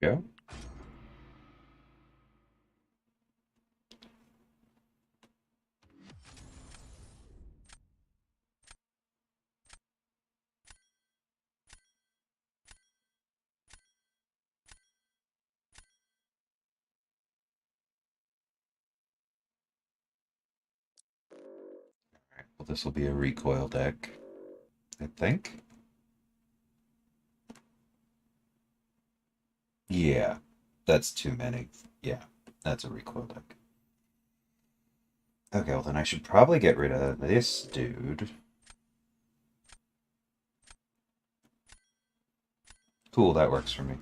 Go. Well, this will be a recoil deck, I think. Yeah, that's too many. Yeah, that's a recoil deck. Okay, well then I should probably get rid of this dude. Cool, that works for me.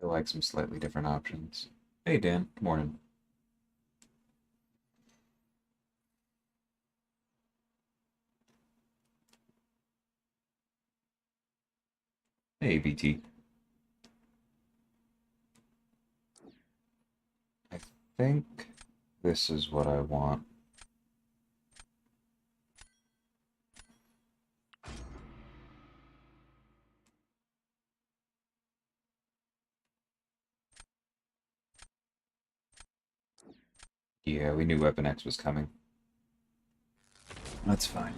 I like some slightly different options. Hey Dan, good morning. Hey BT. I think this is what I want. Yeah, we knew Weapon X was coming. That's fine.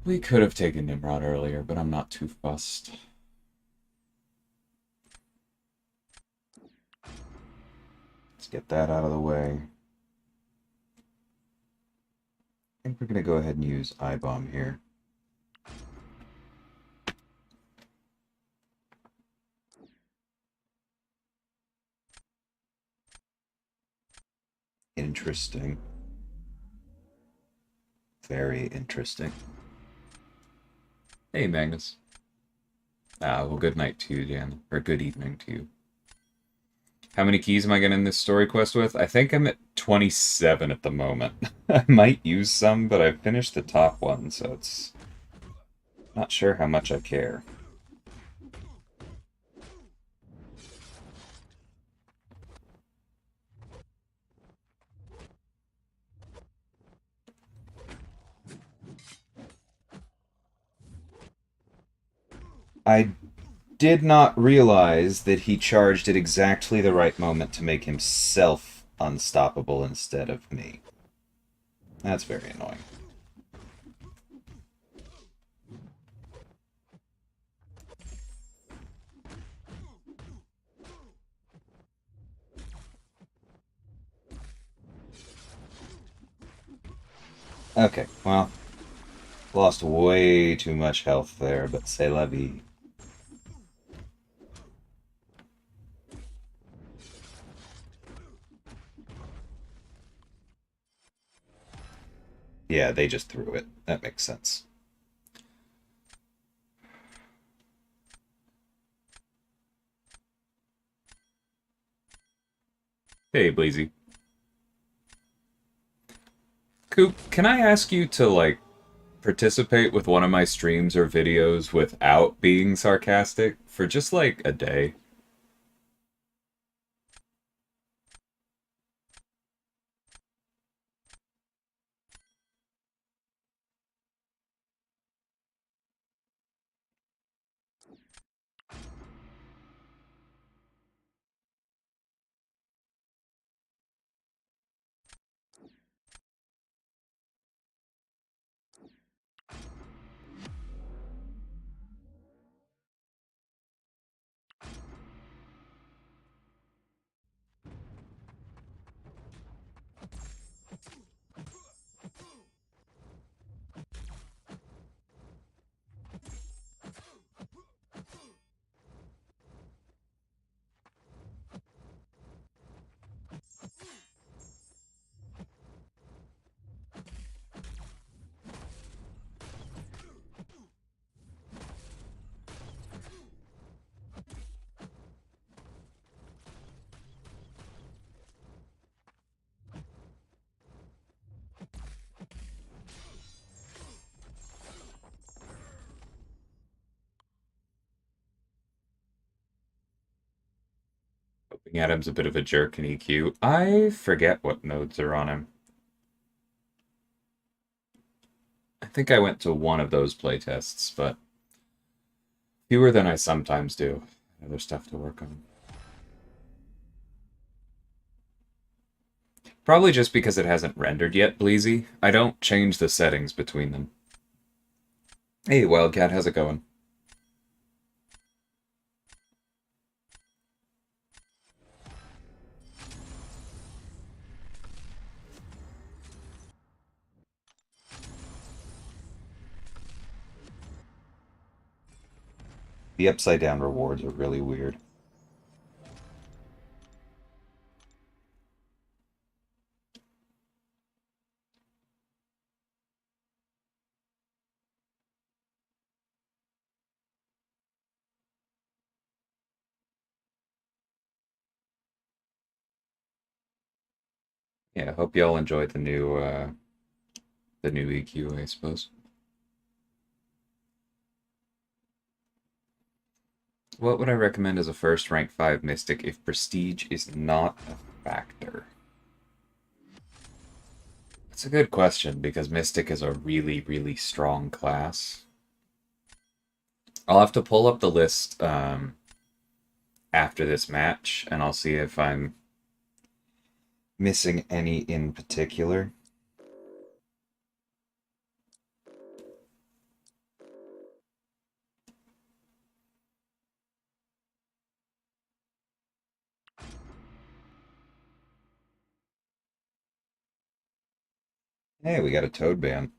We could have taken Nimrod earlier, but I'm not too fussed. Let's get that out of the way. I think we're going to go ahead and use I-Bomb here. Interesting. Very interesting. Hey, Magnus. Well, good night to you, Dan. Or good evening to you. How many keys am I getting in this story quest with? I think I'm at 27 at the moment. I might use some, but I've finished the top one, so it's not sure how much I care. I did not realize that he charged at exactly the right moment to make himself unstoppable instead of me. That's very annoying. Okay, well, lost way too much health there, but c'est la vie. Yeah, they just threw it. That makes sense. Hey, Blazy. Coop, can I ask you to, like, participate with one of my streams or videos without being sarcastic for just, like, a day? Adam's a bit of a jerk in EQ. I forget what nodes are on him. I think I went to one of those playtests, but fewer than I sometimes do. Other stuff to work on. Probably just because it hasn't rendered yet, Bleezy. I don't change the settings between them. Hey, Wildcat, how's it going? The upside down rewards are really weird. Yeah, hope y'all enjoyed the new EQ, I suppose. What would I recommend as a first rank 5 Mystic if Prestige is not a factor? That's a good question, because Mystic is a really, really strong class. I'll have to pull up the list after this match, and I'll see if I'm missing any in particular. Hey, we got a Toad ban.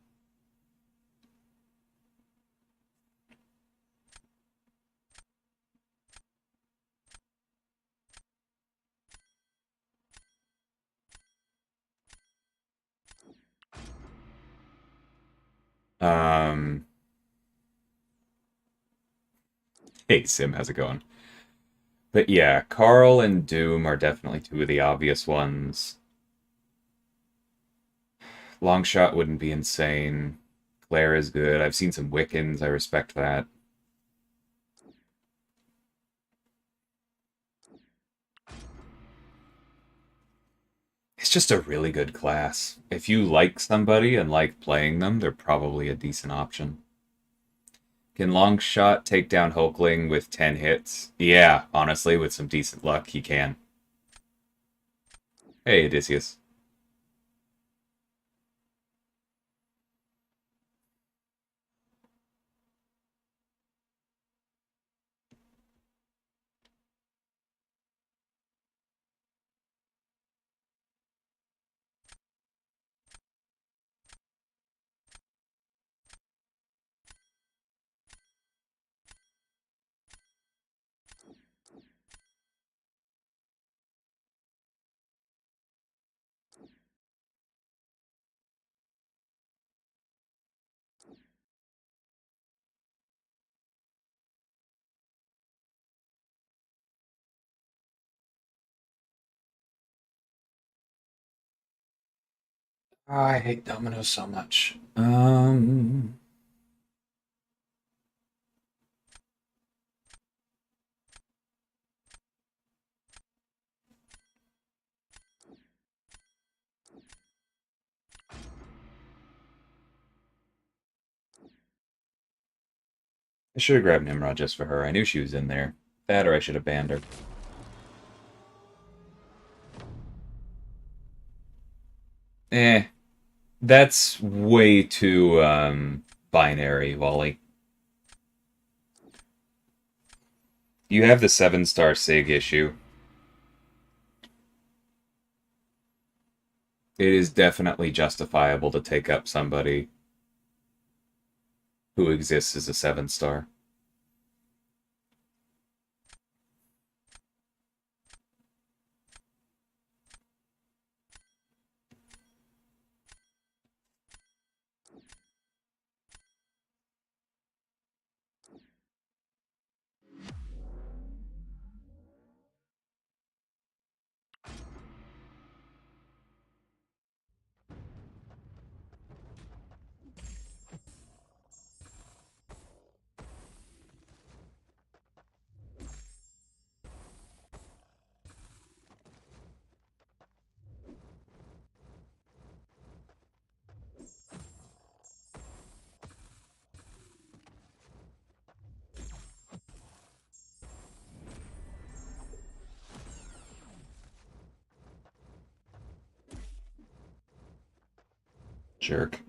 Um, hey, Sim, how's it going? But yeah, Carl and Doom are definitely two of the obvious ones. Longshot wouldn't be insane. Claire is good. I've seen some Wiccans. I respect that. It's just a really good class. If you like somebody and like playing them, they're probably a decent option. Can Longshot take down Hulkling with 10 hits? Yeah, honestly, with some decent luck, he can. Hey, Odysseus. Oh, I hate dominoes so much. I should have grabbed Nimrod just for her. I knew she was in there. That or I should have banned her. Eh, that's way too binary, Wally. You have the 7-star SIG issue. It is definitely justifiable to take up somebody who exists as a 7-star. Jerk.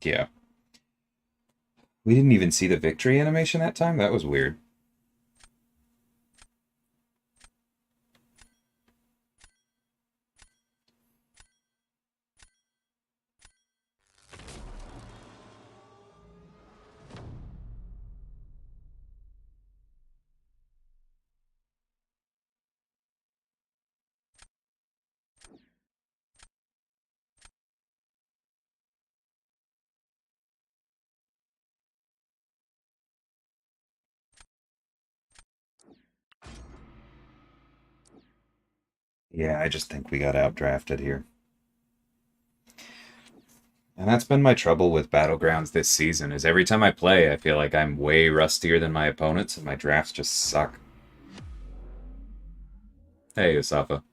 Yeah. We didn't even see the victory animation that time? That was weird. Yeah, I just think we got outdrafted here. And that's been my trouble with Battlegrounds this season, is every time I play, I feel like I'm way rustier than my opponents, and my drafts just suck. Hey, Usafa.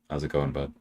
How's it going, bud?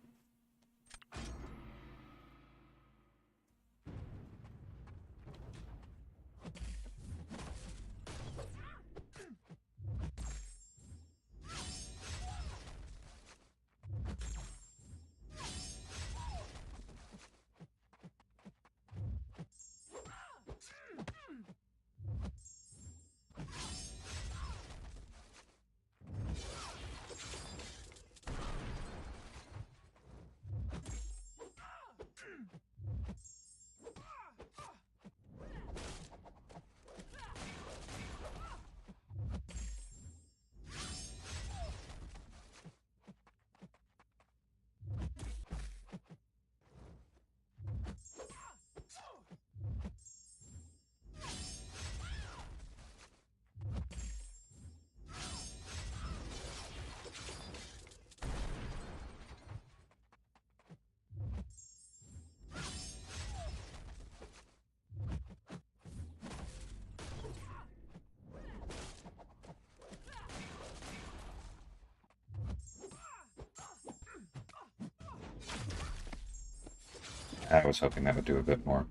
I was hoping that would do a bit more.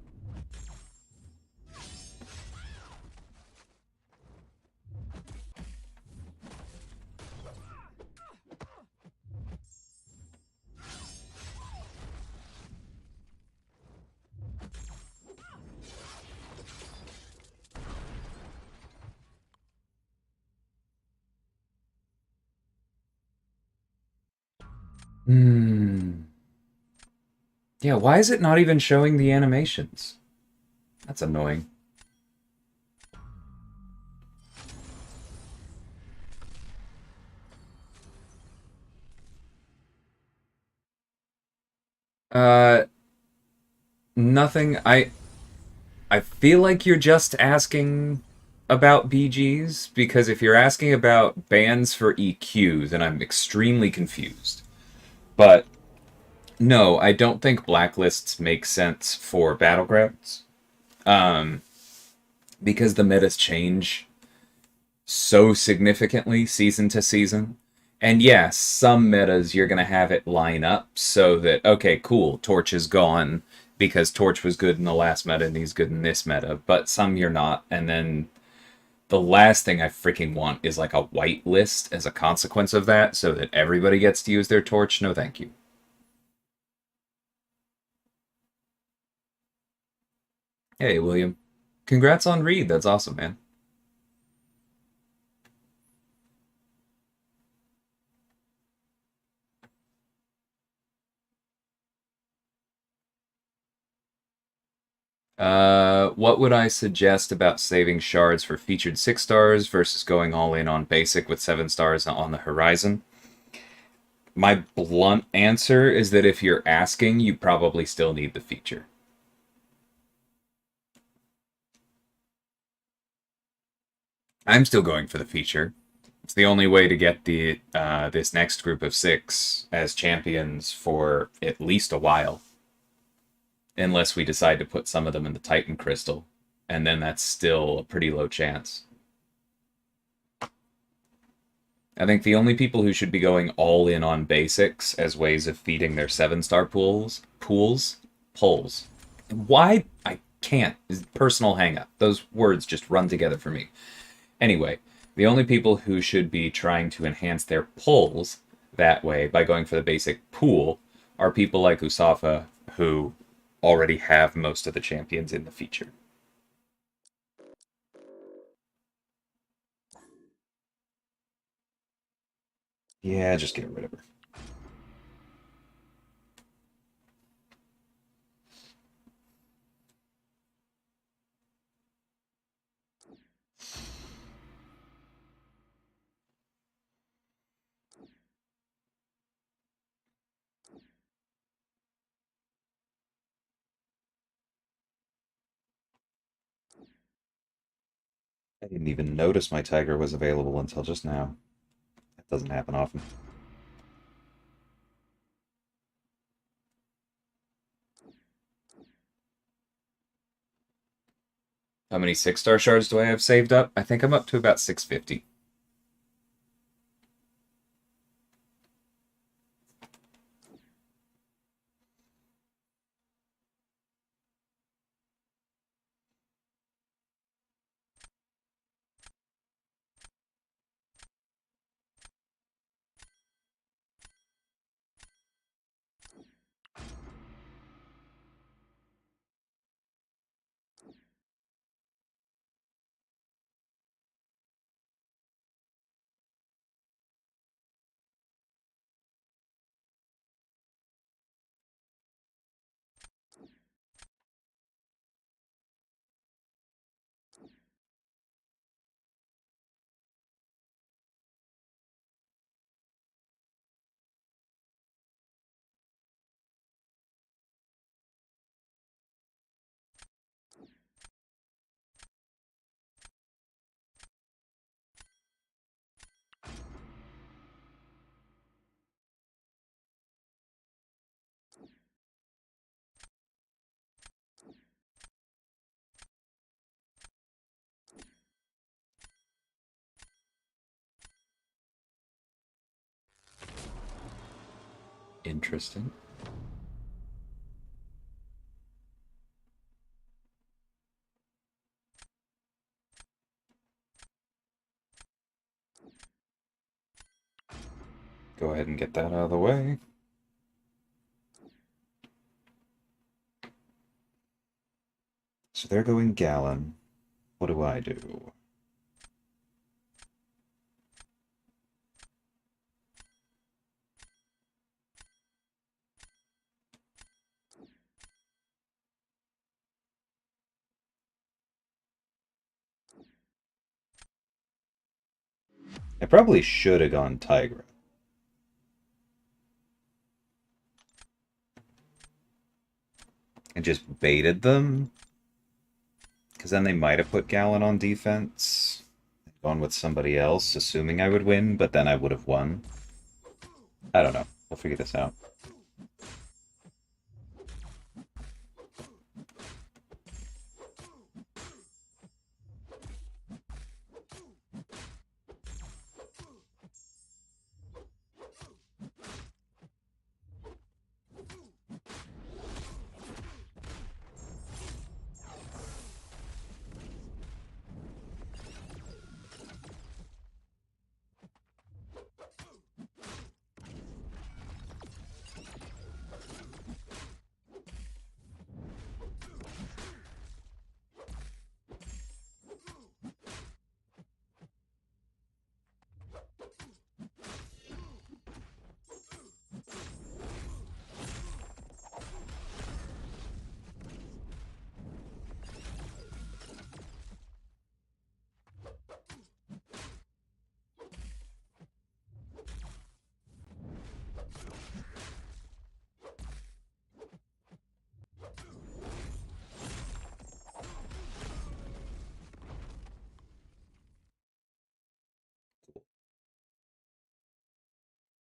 Hmm. Yeah, why is it not even showing the animations? That's annoying. Uh, nothing. I feel like you're just asking about BGs, because if you're asking about bans for EQ, then I'm extremely confused. But no, I don't think blacklists make sense for Battlegrounds. Um, because the metas change so significantly season to season. And yeah, some metas you're going to have it line up so that, okay, cool, Torch is gone because Torch was good in the last meta and he's good in this meta, but some you're not. And then the last thing I freaking want is like a white list as a consequence of that so that everybody gets to use their Torch. No, thank you. Hey, William. Congrats on Reed. That's awesome, man. What would I suggest about saving shards for featured 6 stars versus going all in on basic with 7 stars on the horizon? My blunt answer is that if you're asking, you probably still need the feature. I'm still going for the feature. It's the only way to get the this next group of 6 as champions for at least a while. Unless we decide to put some of them in the Titan Crystal. And then that's still a pretty low chance. I think the only people who should be going all in on basics as ways of feeding their 7-star pulls. Why? I can't. Personal hang up. Those words just run together for me. Anyway, the only people who should be trying to enhance their pulls that way by going for the basic pool are people like Usafa who already have most of the champions in the feature. Yeah, just get rid of her. I didn't even notice my tiger was available until just now. That doesn't happen often. How many 6-star shards do I have saved up? I think I'm up to about 650. Interesting. Go ahead and get that out of the way. So they're going Gallon. What do I do? I probably should have gone Tigra. And just baited them. Because then they might have put Gallon on defense. Gone with somebody else, assuming I would win, but then I would have won. I don't know. We'll figure this out.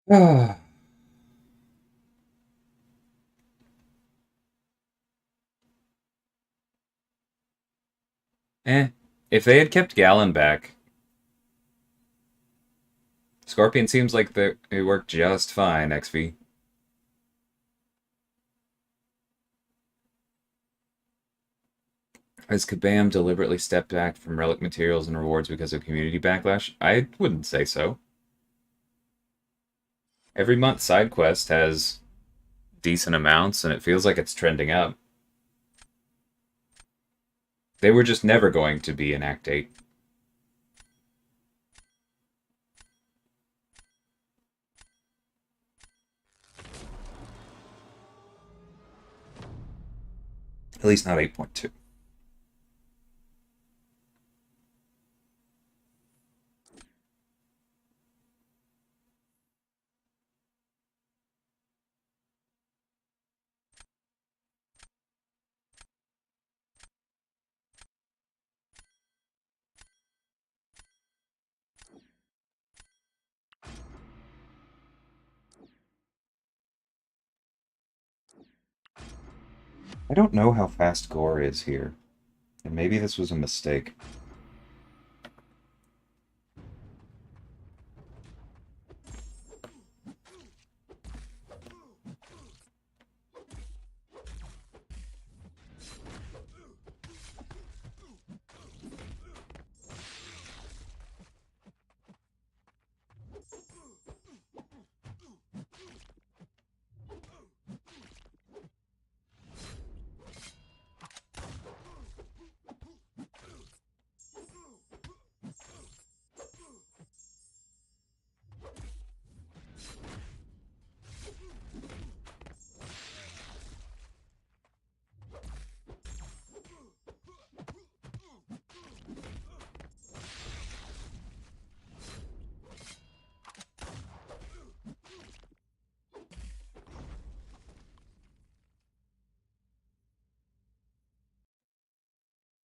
Ah. Eh. If they had kept Gallon back, Scorpion seems like it worked just fine, XV. Has Kabam deliberately stepped back from relic materials and rewards because of community backlash? I wouldn't say so. Every month side quest has decent amounts, and it feels like it's trending up. They were just never going to be in Act 8. At least not 8.2. I don't know how fast Gore is here, and maybe this was a mistake.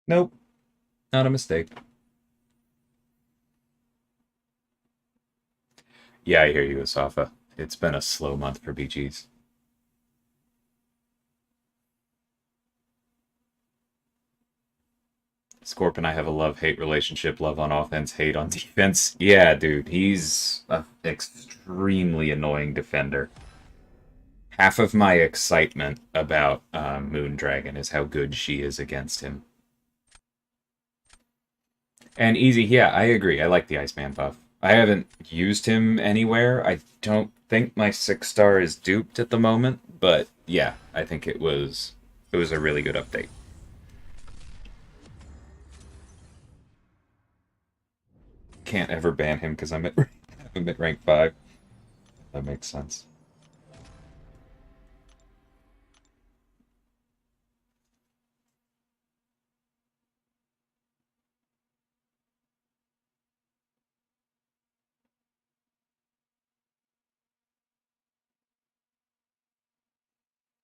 Nope, not a mistake. Yeah, I hear you, Asafa. It's been a slow month for BGs. Scorp and I have a love-hate relationship. Love on offense, hate on defense. Yeah, dude, he's an extremely annoying defender. Half of my excitement about Moondragon is how good she is against him. And Easy, yeah, I agree. I like the Iceman buff. I haven't used him anywhere. I don't think my 6-star is duped at the moment, but yeah, I think it was a really good update. Can't ever ban him because I'm at rank 5. That makes sense.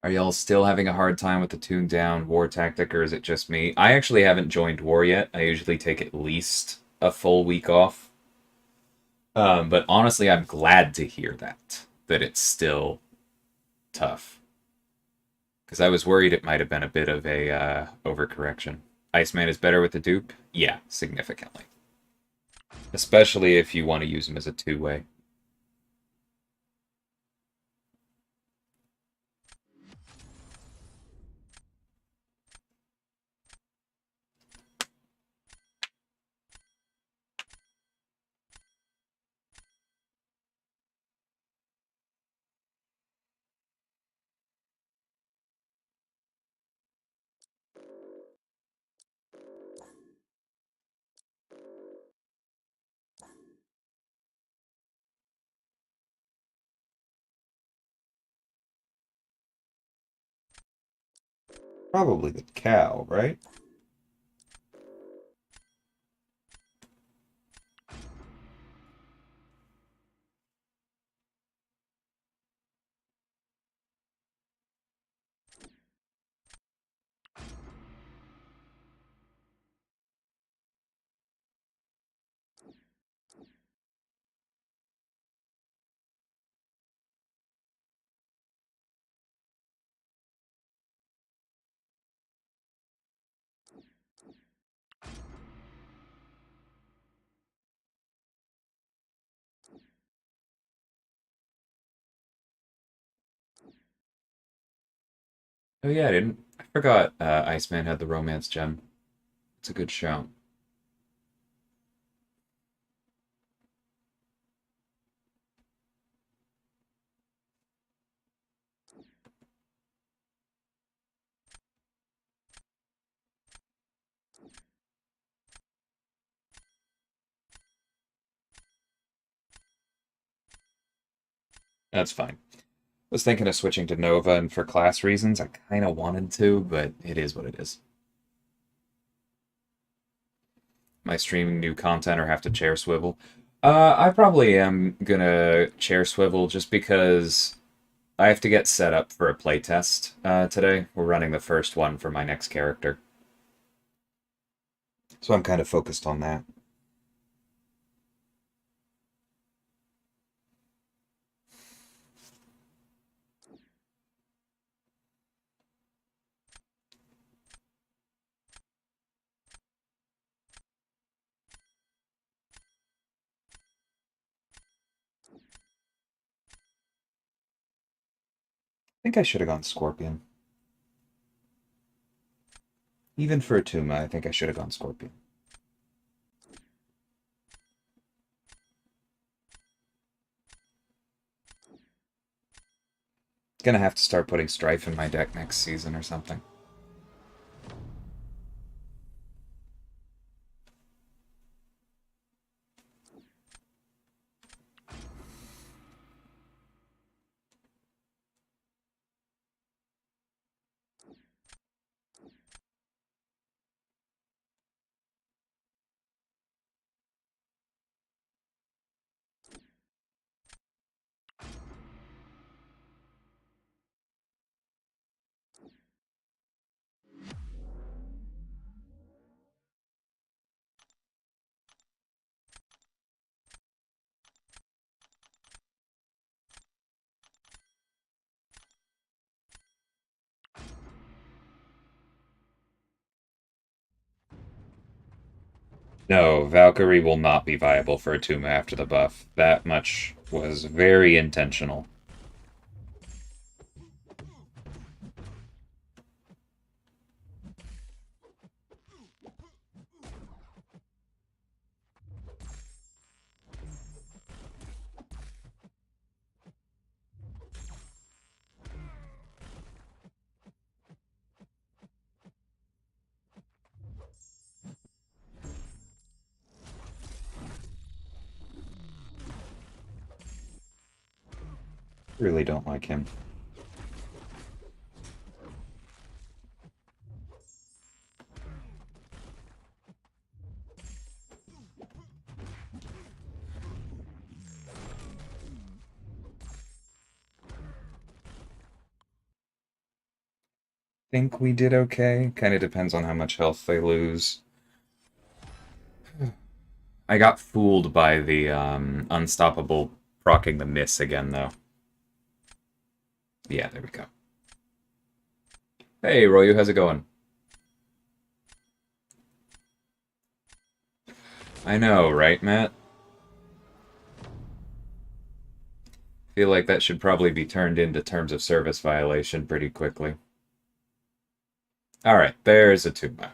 Are y'all still having a hard time with the tuned down war tactic, or is it just me? I actually haven't joined war yet. I usually take at least a full week off. But honestly, I'm glad to hear that it's still tough. Because I was worried it might have been a bit of a overcorrection. Iceman is better with the dupe? Yeah, significantly. Especially if you want to use him as a two-way. Probably the cow, right? Oh yeah, I didn't. I forgot Iceman had the romance gem. It's a good shout. That's fine. I was thinking of switching to Nova, and for class reasons, I kind of wanted to, but it is what it is. Am I streaming new content or have to chair swivel? I probably am gonna chair swivel just because I have to get set up for a playtest today. We're running the first one for my next character. So I'm kind of focused on that. I think I should have gone Scorpion. Even for a Tuma, I think I should have gone Scorpion. Gonna have to start putting Strife in my deck next season or something. No, Valkyrie will not be viable for a Tuma after the buff. That much was very intentional. Really don't like him. Think we did okay. Kind of depends on how much health they lose. I got fooled by the unstoppable proccing the miss again, though. Yeah, there we go. Hey, Royu, how's it going? I know, right, Matt? Feel like that should probably be turned into terms of service violation pretty quickly. Alright, there's a Tuma.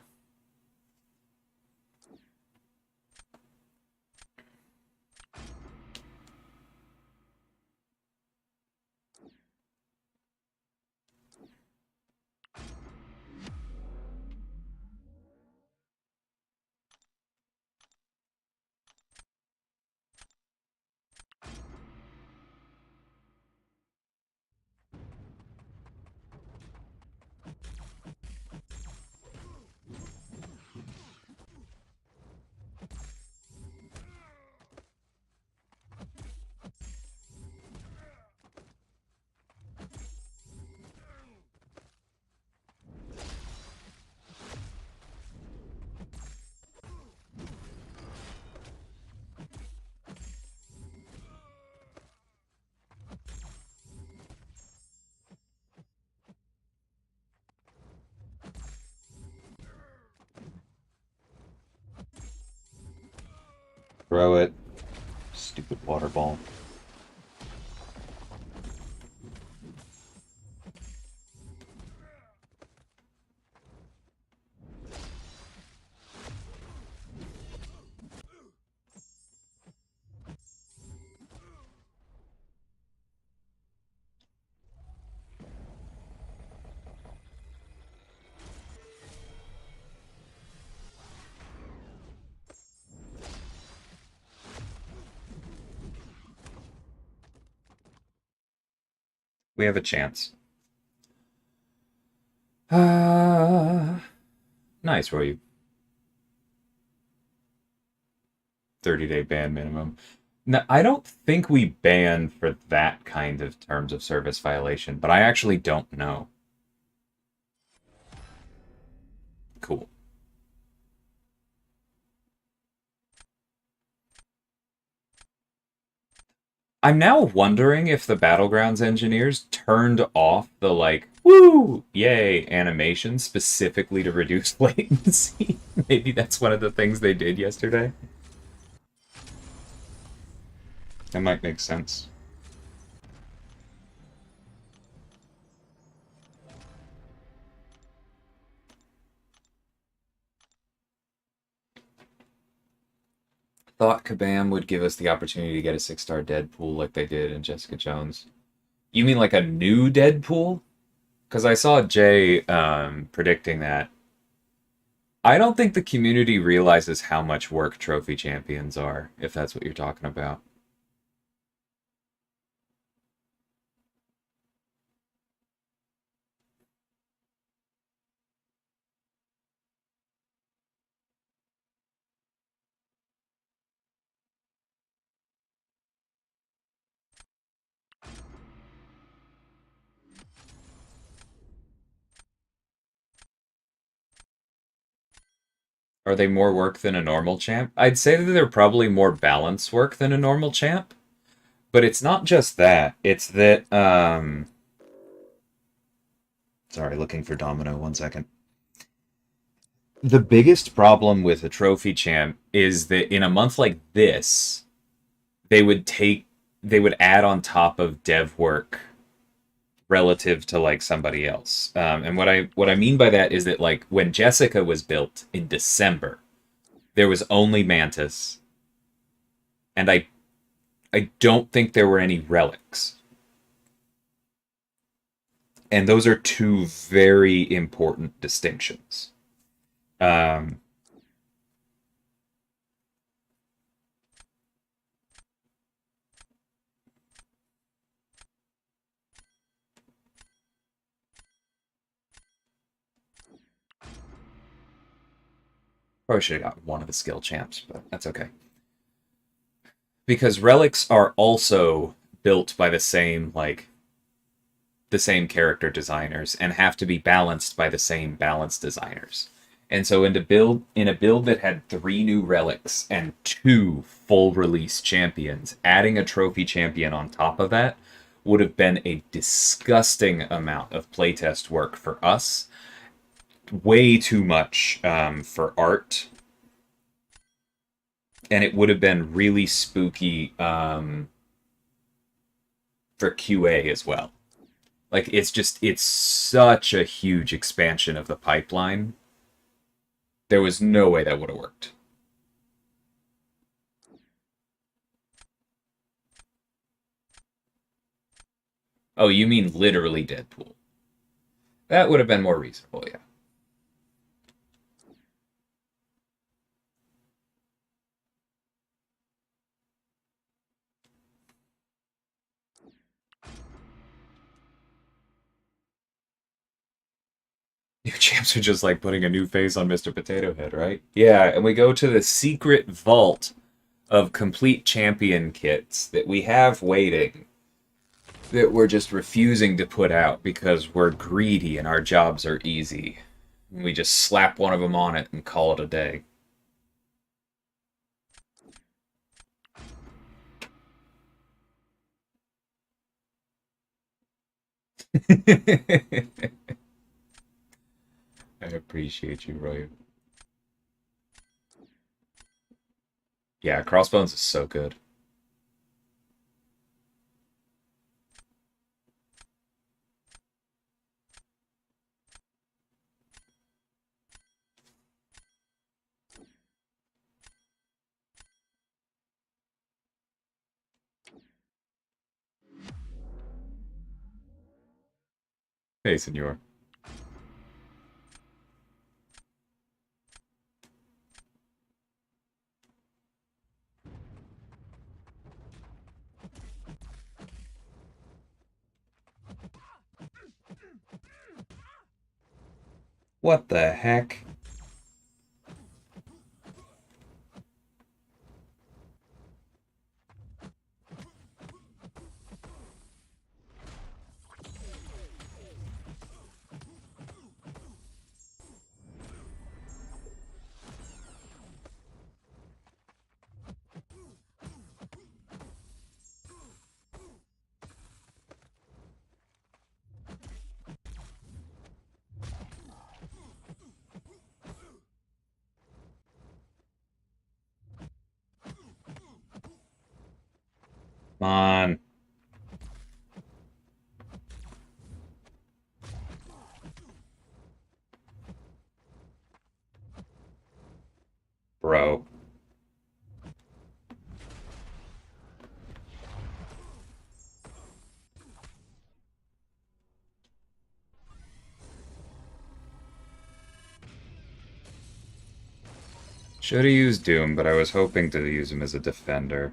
Throw it. Stupid water ball. We have a chance. Nice, Roy. 30-day ban minimum. No, I don't think we banned for that kind of terms of service violation, but I actually don't know. Cool. I'm now wondering if the Battlegrounds engineers turned off the like "woo, yay" animation specifically to reduce latency. Maybe that's one of the things they did yesterday. That might make sense. Thought Kabam would give us the opportunity to get a 6-star Deadpool like they did in Jessica Jones. You mean like a new Deadpool? Because I saw Jay predicting that. I don't think the community realizes how much work trophy champions are, if that's what you're talking about. Are they more work than a normal champ? I'd say that they're probably more balance work than a normal champ. But it's not just that. It's that sorry, looking for Domino 1 second. The biggest problem with a trophy champ is that in a month like this, they would take they would add on top of dev work relative to like somebody else. And what I mean by that is that like when Jessica was built in December, there was only Mantis, and I don't think there were any relics. And those are two very important distinctions. Um, Probably should have got one of the skill champs, but that's okay. Because relics are also built by the same character designers and have to be balanced by the same balance designers. And so in a build that had 3 new relics and 2 full release champions, adding a trophy champion on top of that would have been a disgusting amount of playtest work for us. Way too much for art, and it would have been really spooky for QA as well. Like it's such a huge expansion of the pipeline. There was no way that would have worked. Oh, you mean literally Deadpool? That would have been more reasonable, yeah. New champs are just like putting a new face on Mr. Potato Head, right? Yeah, and we go to the secret vault of complete champion kits that we have waiting that we're just refusing to put out because we're greedy and our jobs are easy. We just slap one of them on it and call it a day. I appreciate you, Roy. Yeah, Crossbones is so good. Hey, senor. What the heck? Come on. Bro. Should have used Doom, but I was hoping to use him as a defender.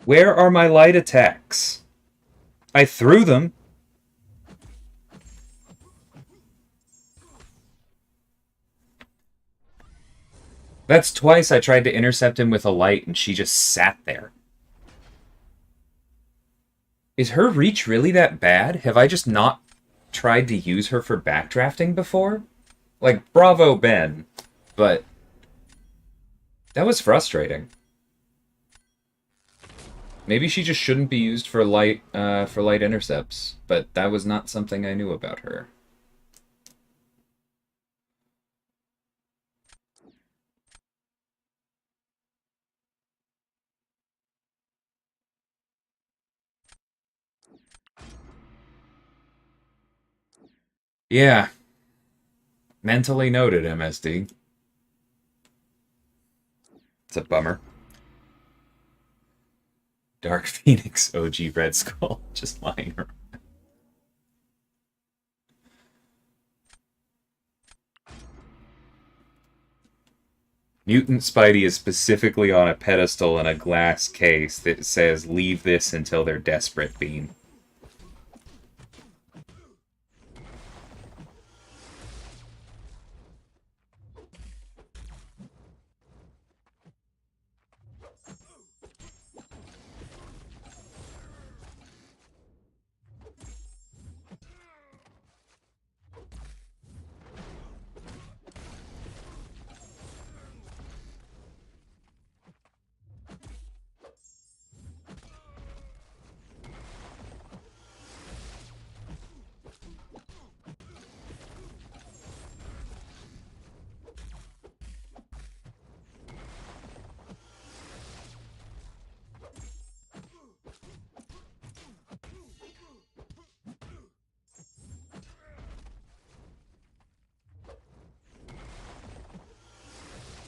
Where are my light attacks? I threw them. That's twice I tried to intercept him with a light and she just sat there. Is her reach really that bad? Have I just not tried to use her for backdrafting before? Like, bravo, Ben. But that was frustrating. Maybe she just shouldn't be used for light intercepts, but that was not something I knew about her. Yeah. Mentally noted, MSD. It's a bummer. Dark Phoenix OG Red Skull just lying around. Mutant Spidey is specifically on a pedestal in a glass case that says, leave this until they're desperate, Bean.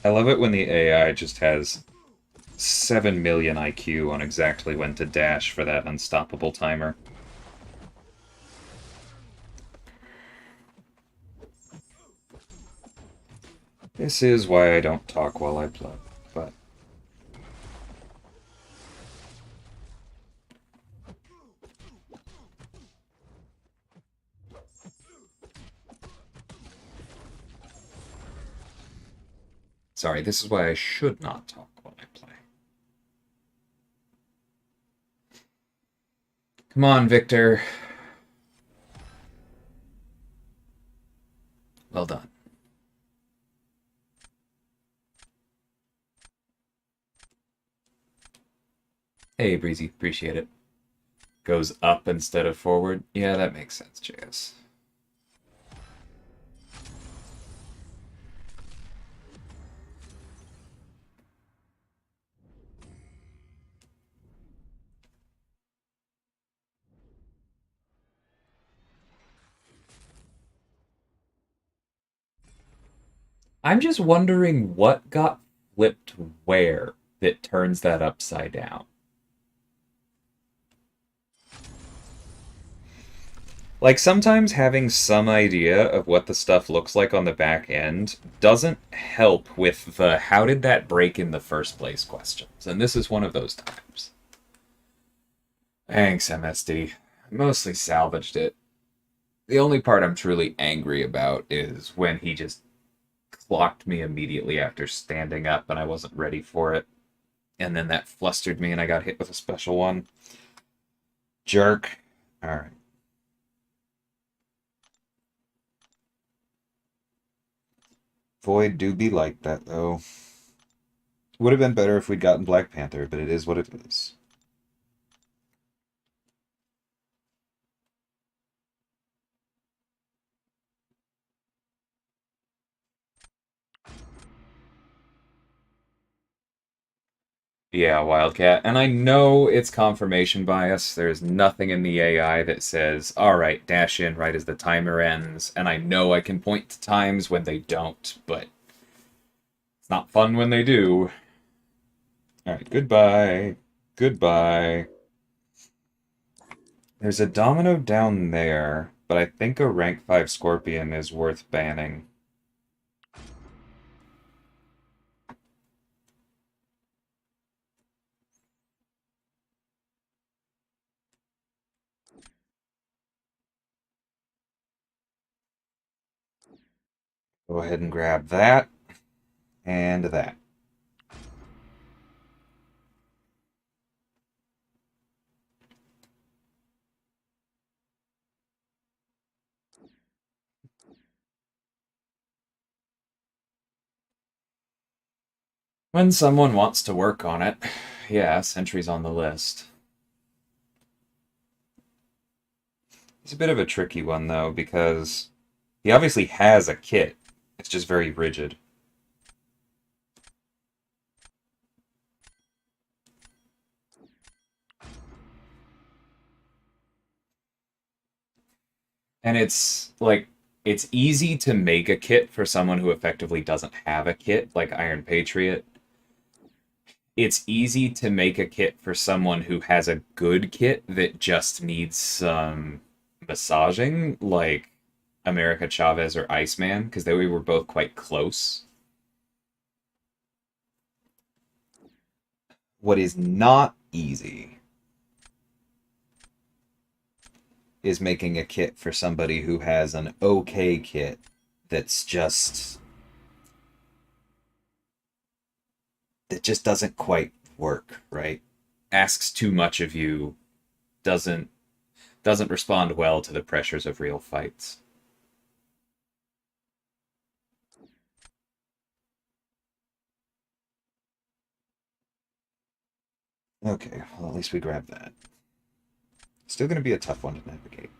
I love it when the AI just has 7 million IQ on exactly when to dash for that unstoppable timer. This is why I don't talk while I play, but... Sorry, this is why I should not talk while I play. Come on, Victor. Well done. Hey, Breezy, appreciate it. Goes up instead of forward. Yeah, that makes sense, JS. I'm just wondering what got flipped where that turns that upside down. Like sometimes having some idea of what the stuff looks like on the back end doesn't help with the how did that break in the first place questions. And this is one of those times. Thanks, MSD. Mostly salvaged it. The only part I'm truly angry about is when he just clocked me immediately after standing up and I wasn't ready for it. And then that flustered me and I got hit with a special one. Jerk. Alright. Void do be like that, though. Would have been better if we'd gotten Black Panther, but it is what it is. Yeah, Wildcat. And I know it's confirmation bias. There's nothing in the AI that says, alright, dash in right as the timer ends. And I know I can point to times when they don't, but it's not fun when they do. Alright, goodbye. Goodbye. There's a domino down there, but I think a rank 5 Scorpion is worth banning. Go ahead and grab that and that. When someone wants to work on it, yeah, Sentry's on the list. It's a bit of a tricky one, though, because he obviously has a kit. It's just very rigid. And it's, like, it's easy to make a kit for someone who effectively doesn't have a kit, like Iron Patriot. It's easy to make a kit for someone who has a good kit that just needs some massaging, like America Chavez or Iceman, because they were both quite close. What is not easy is making a kit for somebody who has an okay kit that's just that just doesn't quite work, right? Asks too much of you, doesn't respond well to the pressures of real fights. Okay, well at least we grabbed that. Still going to be a tough one to navigate.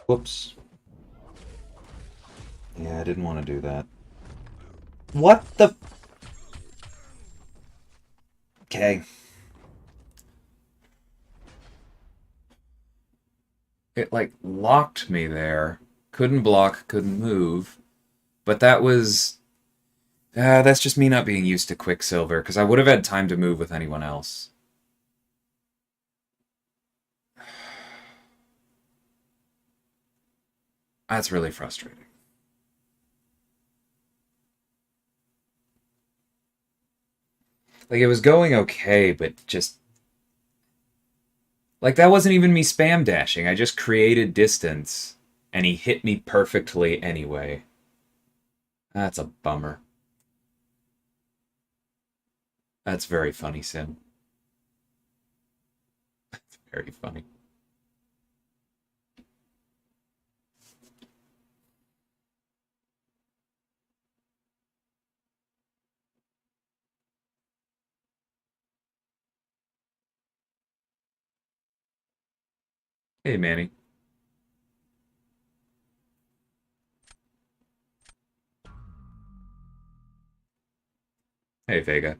Whoops. Yeah, I didn't want to do that. What the... Okay. It, like, locked me there. Couldn't block, couldn't move. But that was... that's just me not being used to Quicksilver, because I would have had time to move with anyone else. That's really frustrating. Like, it was going okay, but just... Like, that wasn't even me spam dashing. I just created distance, and he hit me perfectly anyway. That's a bummer. That's very funny, Sim. Very funny. Hey, Manny. Hey, Vega.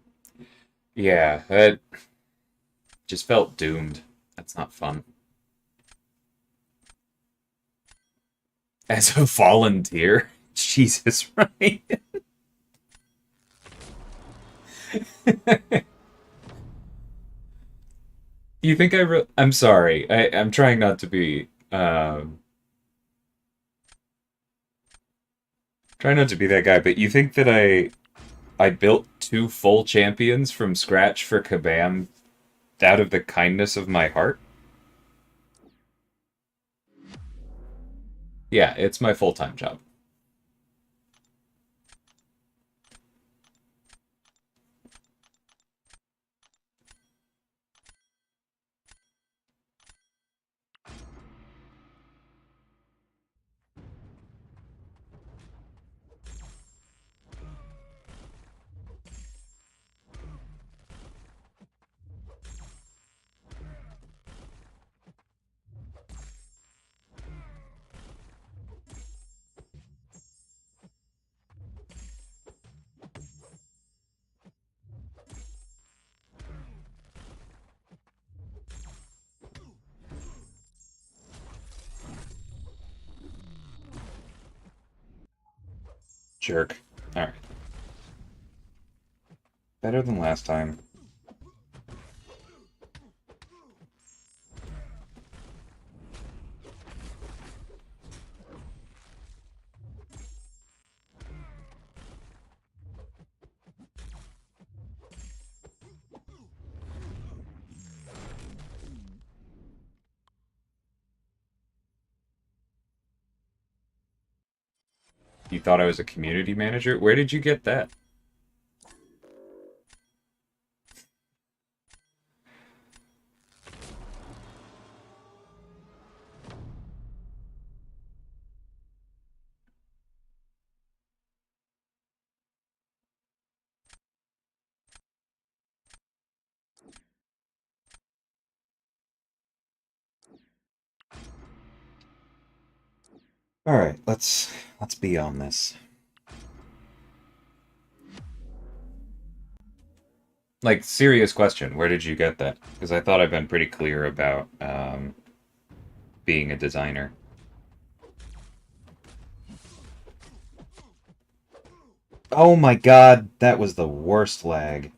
Yeah, that just felt doomed. That's not fun. As a volunteer? Jesus, right? You think I'm sorry. I'm trying not to be trying not to be that guy, but you think that I built two full champions from scratch for Kabam out of the kindness of my heart? Yeah, it's my full-time job. Jerk. Alright. Better than last time. You thought I was a community manager? Where did you get that? Alright, let's be on this. Like, serious question, where did you get that? Because I thought I've been pretty clear about being a designer. Oh my god, that was the worst lag.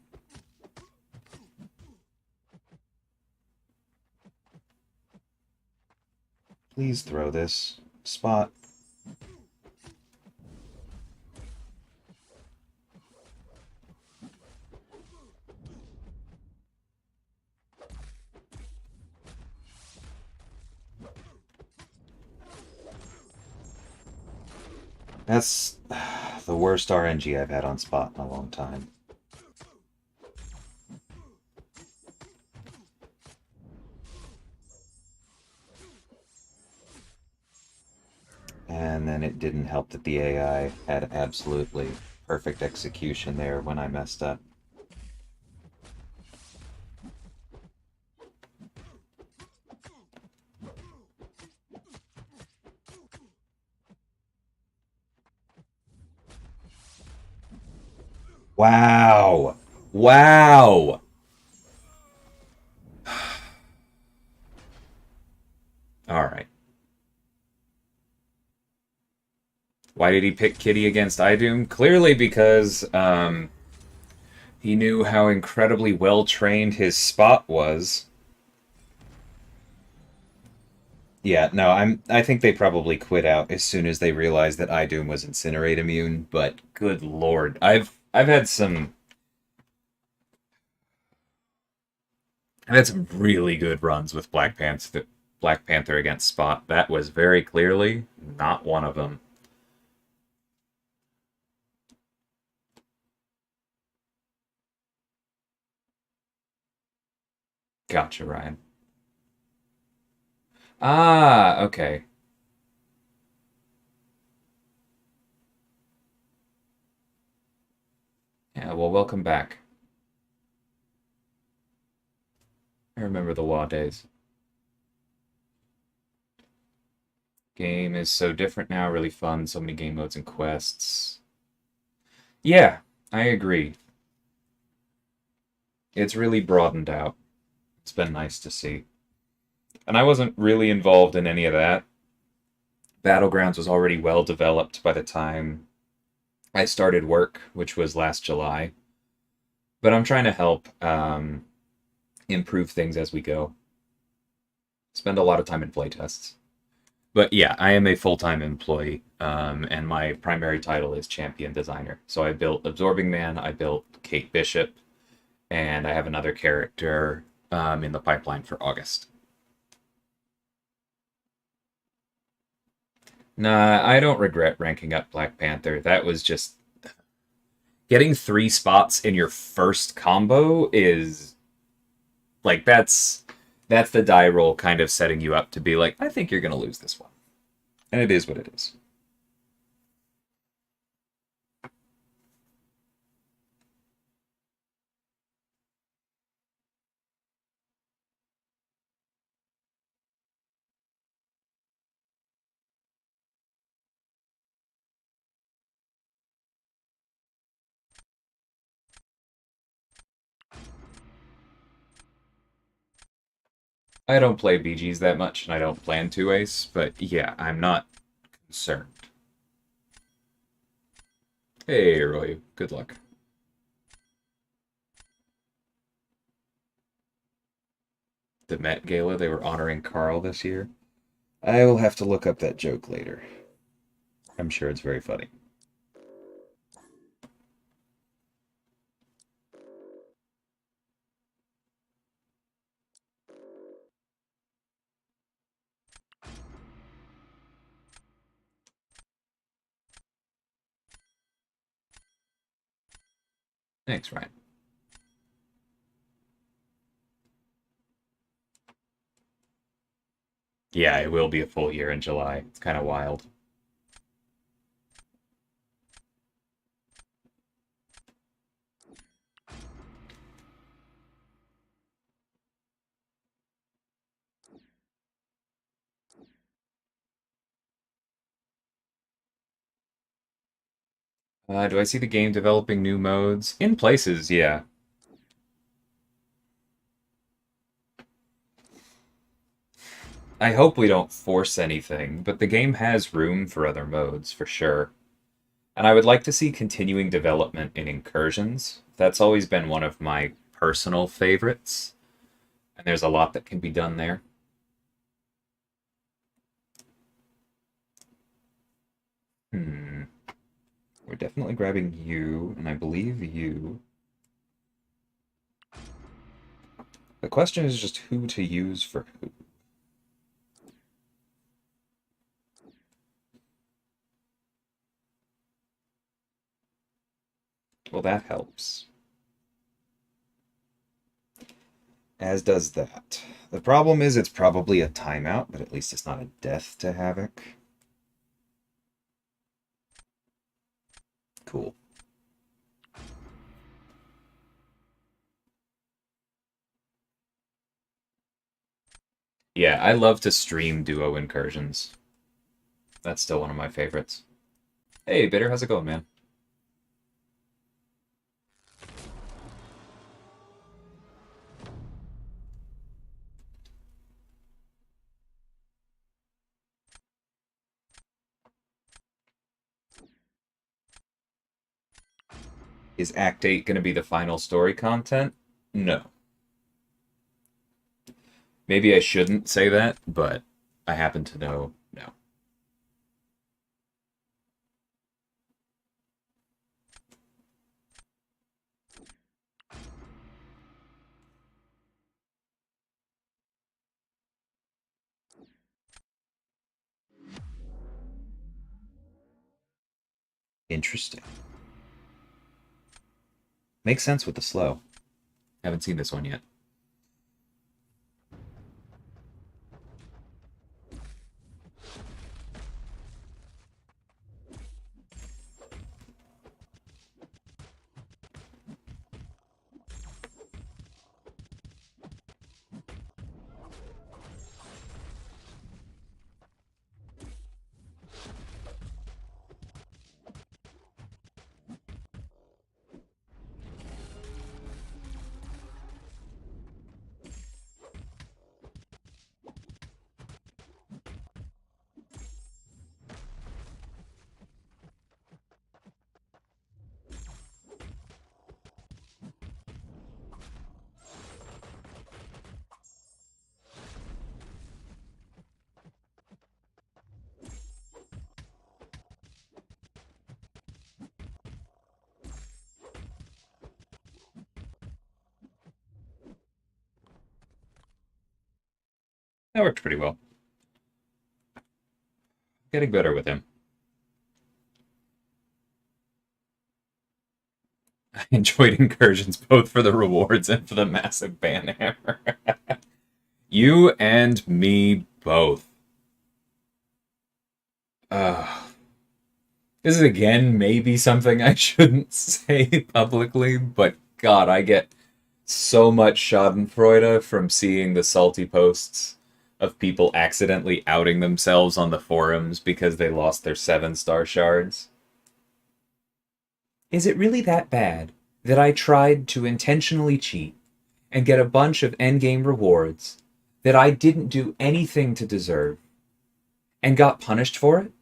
Please throw this. Spot. That's the worst RNG I've had on Spot in a long time. And then it didn't help that the AI had absolutely perfect execution there when I messed up. Wow. Wow. All right. Why did he pick Kitty against Idum? Clearly because he knew how incredibly well trained his spot was. Yeah, no, I think they probably quit out as soon as they realized that Idum was Incinerate immune, but good lord. I've had some really good runs with Black Panther against Spot. That was very clearly not one of them. Gotcha, Ryan. Ah, okay. Yeah, well, welcome back. I remember the WoW days. Game is so different now, really fun, so many game modes and quests. Yeah, I agree. It's really broadened out. It's been nice to see. And I wasn't really involved in any of that. Battlegrounds was already well developed by the time I started work, which was last July. But I'm trying to help improve things as we go. Spend a lot of time in playtests. But yeah, I am a full time employee, and my primary title is champion designer. So I built Absorbing Man, I built Kate Bishop, and I have another character in the pipeline for August. Nah, I don't regret ranking up Black Panther. That was just getting 3 spots in your first combo is like that's the die roll kind of setting you up to be like, I think you're gonna lose this one. And it is what it is. I don't play BGs that much, and I don't plan to ace, but yeah, I'm not concerned. Hey, Roy, good luck. The Met Gala, they were honoring Carl this year. I will have to look up that joke later. I'm sure it's very funny. Thanks, Ryan. Yeah, it will be a full year in July. It's kind of wild. Do I see the game developing new modes? In places, yeah. I hope we don't force anything, but the game has room for other modes, for sure. And I would like to see continuing development in Incursions. That's always been one of my personal favorites, and there's a lot that can be done there. Hmm. We're definitely grabbing you, and I believe you. The question is just who to use for who. Well, that helps. As does that. The problem is it's probably a timeout, but at least it's not a death to Havoc. Cool. Yeah, I love to stream duo incursions. That's still one of my favorites. Hey, Bitter, how's it going, man? Is Act 8 going to be the final story content? No. Maybe I shouldn't say that, but I happen to know no. Interesting. Makes sense with the slow. Haven't seen this one yet. That worked pretty well. Getting better with him. I enjoyed Incursions both for the rewards and for the massive banhammer. You and me both. This is again maybe something I shouldn't say publicly, but God, I get so much schadenfreude from seeing the salty posts of people accidentally outing themselves on the forums because they lost their 7-star shards. Is it really that bad that I tried to intentionally cheat and get a bunch of endgame rewards that I didn't do anything to deserve and got punished for it?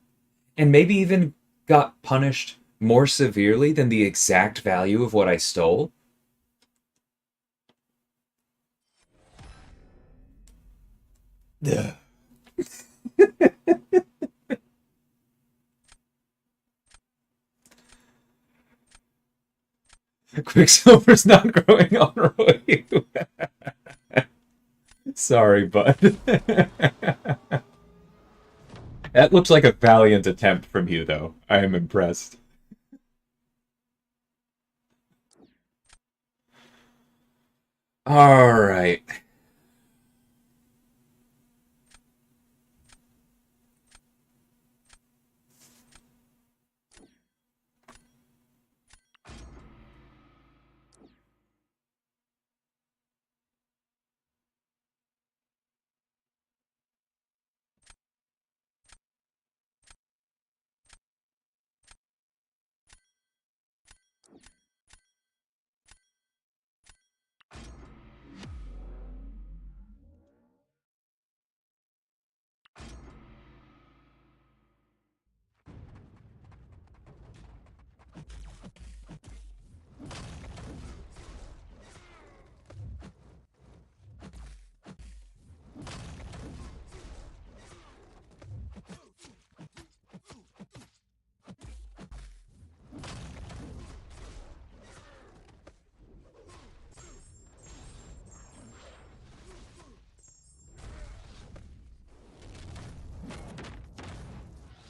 And maybe even got punished more severely than the exact value of what I stole? Ugh. Quicksilver's not growing on Royu. Sorry, bud. That looks like a valiant attempt from you, though. I am impressed. All right.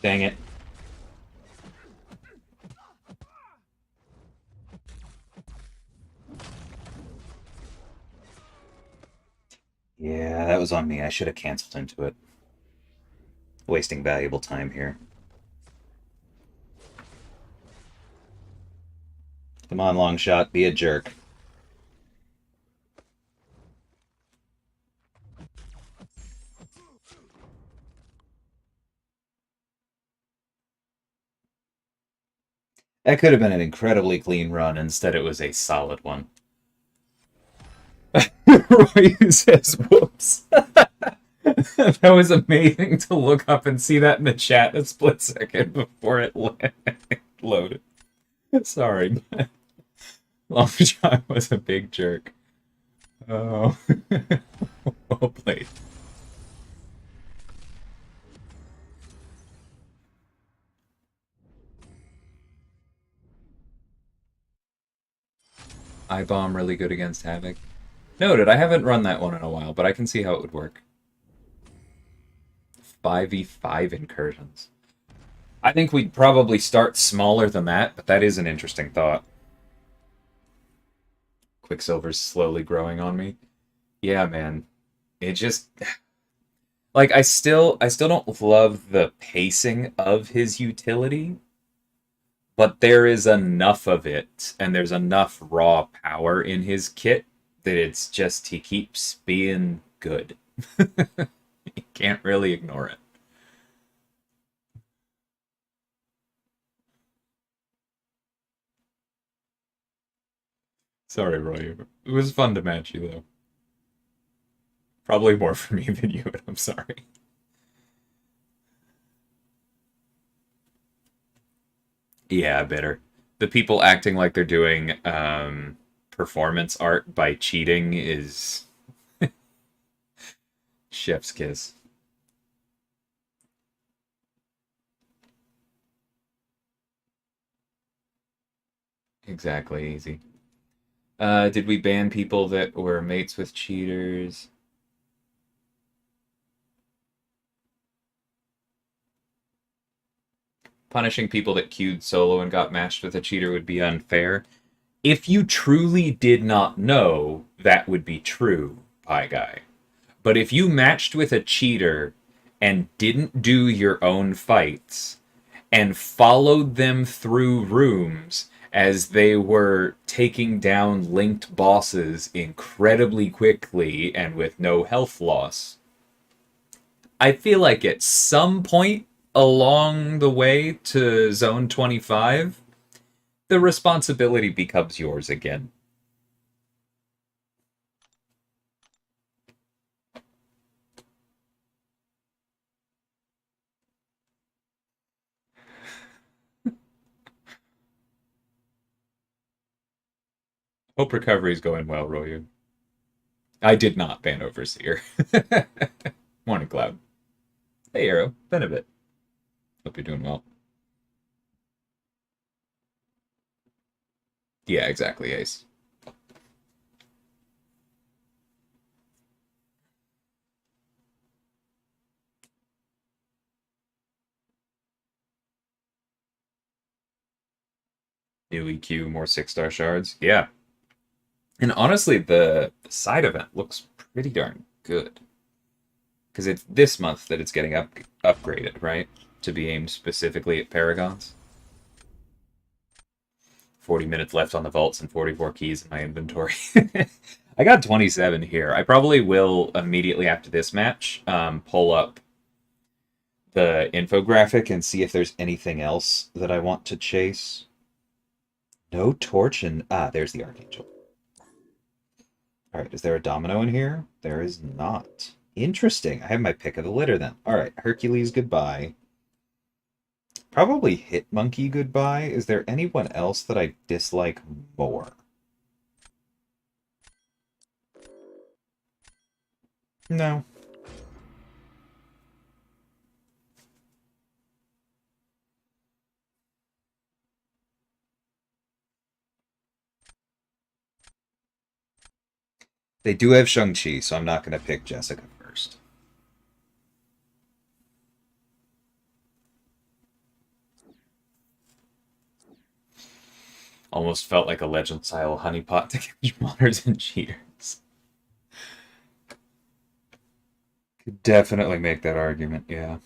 Dang it. Yeah, that was on me. I should have canceled into it. Wasting valuable time here. Come on, long shot. Be a jerk. That could have been an incredibly clean run. Instead, it was a solid one. Roy says, whoops. That was amazing to look up and see that in the chat a split second before it loaded. Sorry. Long John was a big jerk. Oh, well played. I bomb really good against Havoc. Noted, I haven't run that one in a while, but I can see how it would work. 5v5 incursions. I think we'd probably start smaller than that, but that is an interesting thought. Quicksilver's slowly growing on me. Yeah, man. It just like I still don't love the pacing of his utility, but there is enough of it and there's enough raw power in his kit that it's just he keeps being good. You can't really ignore it. Sorry, Roy. It was fun to match you though. Probably more for me than you, but I'm sorry. Yeah, bitter. The people acting like they're doing performance art by cheating is chef's kiss. Exactly, easy. Did we ban people that were mates with cheaters? Punishing people that queued solo and got matched with a cheater would be unfair. If you truly did not know, that would be true, Pie Guy. But if you matched with a cheater and didn't do your own fights and followed them through rooms as they were taking down linked bosses incredibly quickly and with no health loss, I feel like at some point along the way to Zone 25, the responsibility becomes yours again. Hope recovery is going well, Royu. I did not ban Overseer. Morning Cloud. Hey, Arrow. Been a bit. Hope you're doing well. Yeah, exactly, Ace. New EQ, more 6-star shards. Yeah. And honestly, the side event looks pretty darn good. Because it's this month that it's getting upgraded, right? To be aimed specifically at Paragons. 40 minutes left on the vaults and 44 keys in my inventory. I got 27 here. I probably will immediately after this match pull up the infographic and see if there's anything else that I want to chase. No torch and there's the Archangel. All right, is there a domino in here? There is not. Interesting. I have my pick of the litter then. All right, Hercules, goodbye. Probably Hitmonkey, goodbye. Is there anyone else that I dislike more? No. They do have Shang-Chi, so I'm not going to pick Jessica first. Almost felt like a legend-style honeypot to catch modders and cheaters. Could definitely make that argument, yeah.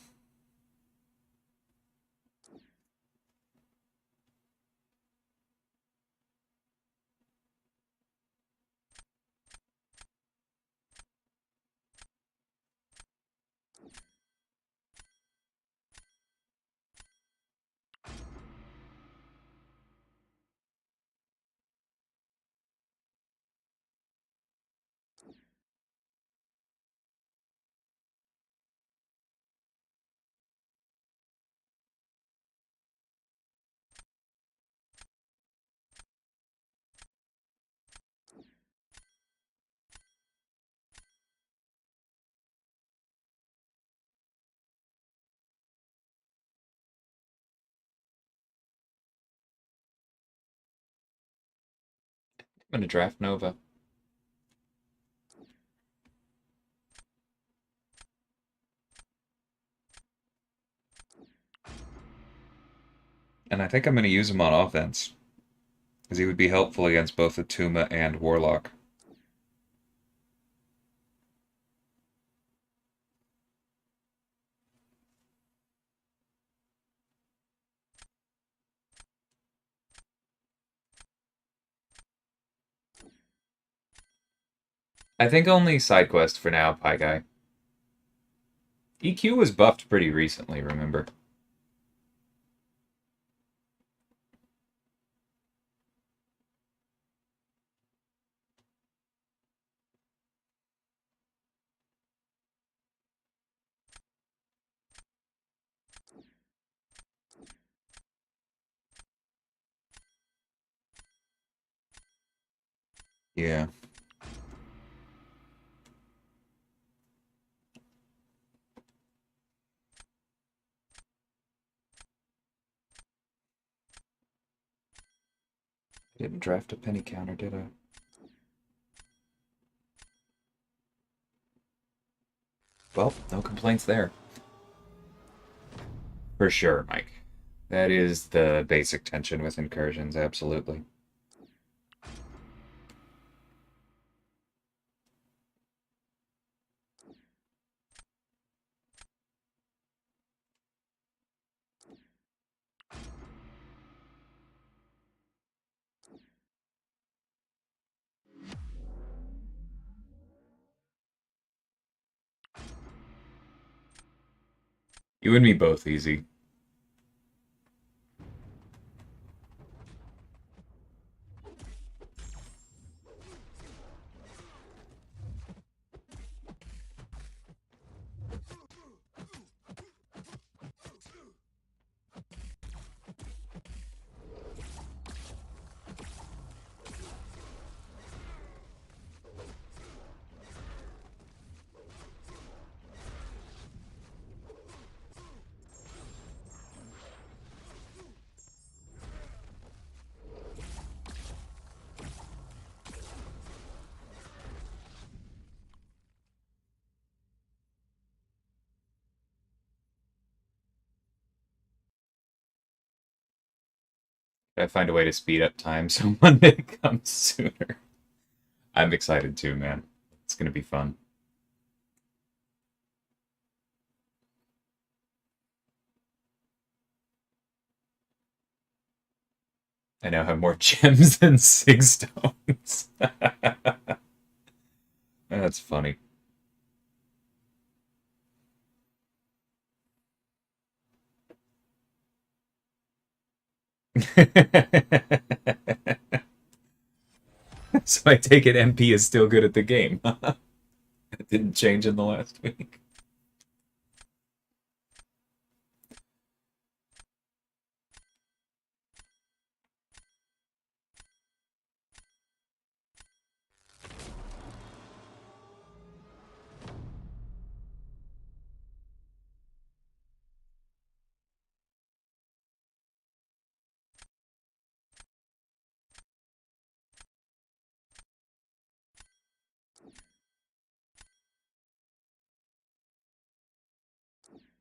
gonna draft Nova. And I think I'm gonna use him on offense. Because he would be helpful against both Atuma and Warlock. I think only side quest for now, Pie Guy. EQ was buffed pretty recently, remember? Yeah. I didn't draft a penny counter, did I? Well, no complaints there. For sure, Mike. That is the basic tension with Incursions, absolutely. You and me both, easy. I find a way to speed up time so Monday comes sooner. I'm excited too, man. It's gonna be fun. I now have more gems than 6 stones. That's funny. So I take it MP is still good at the game. It didn't change in the last week.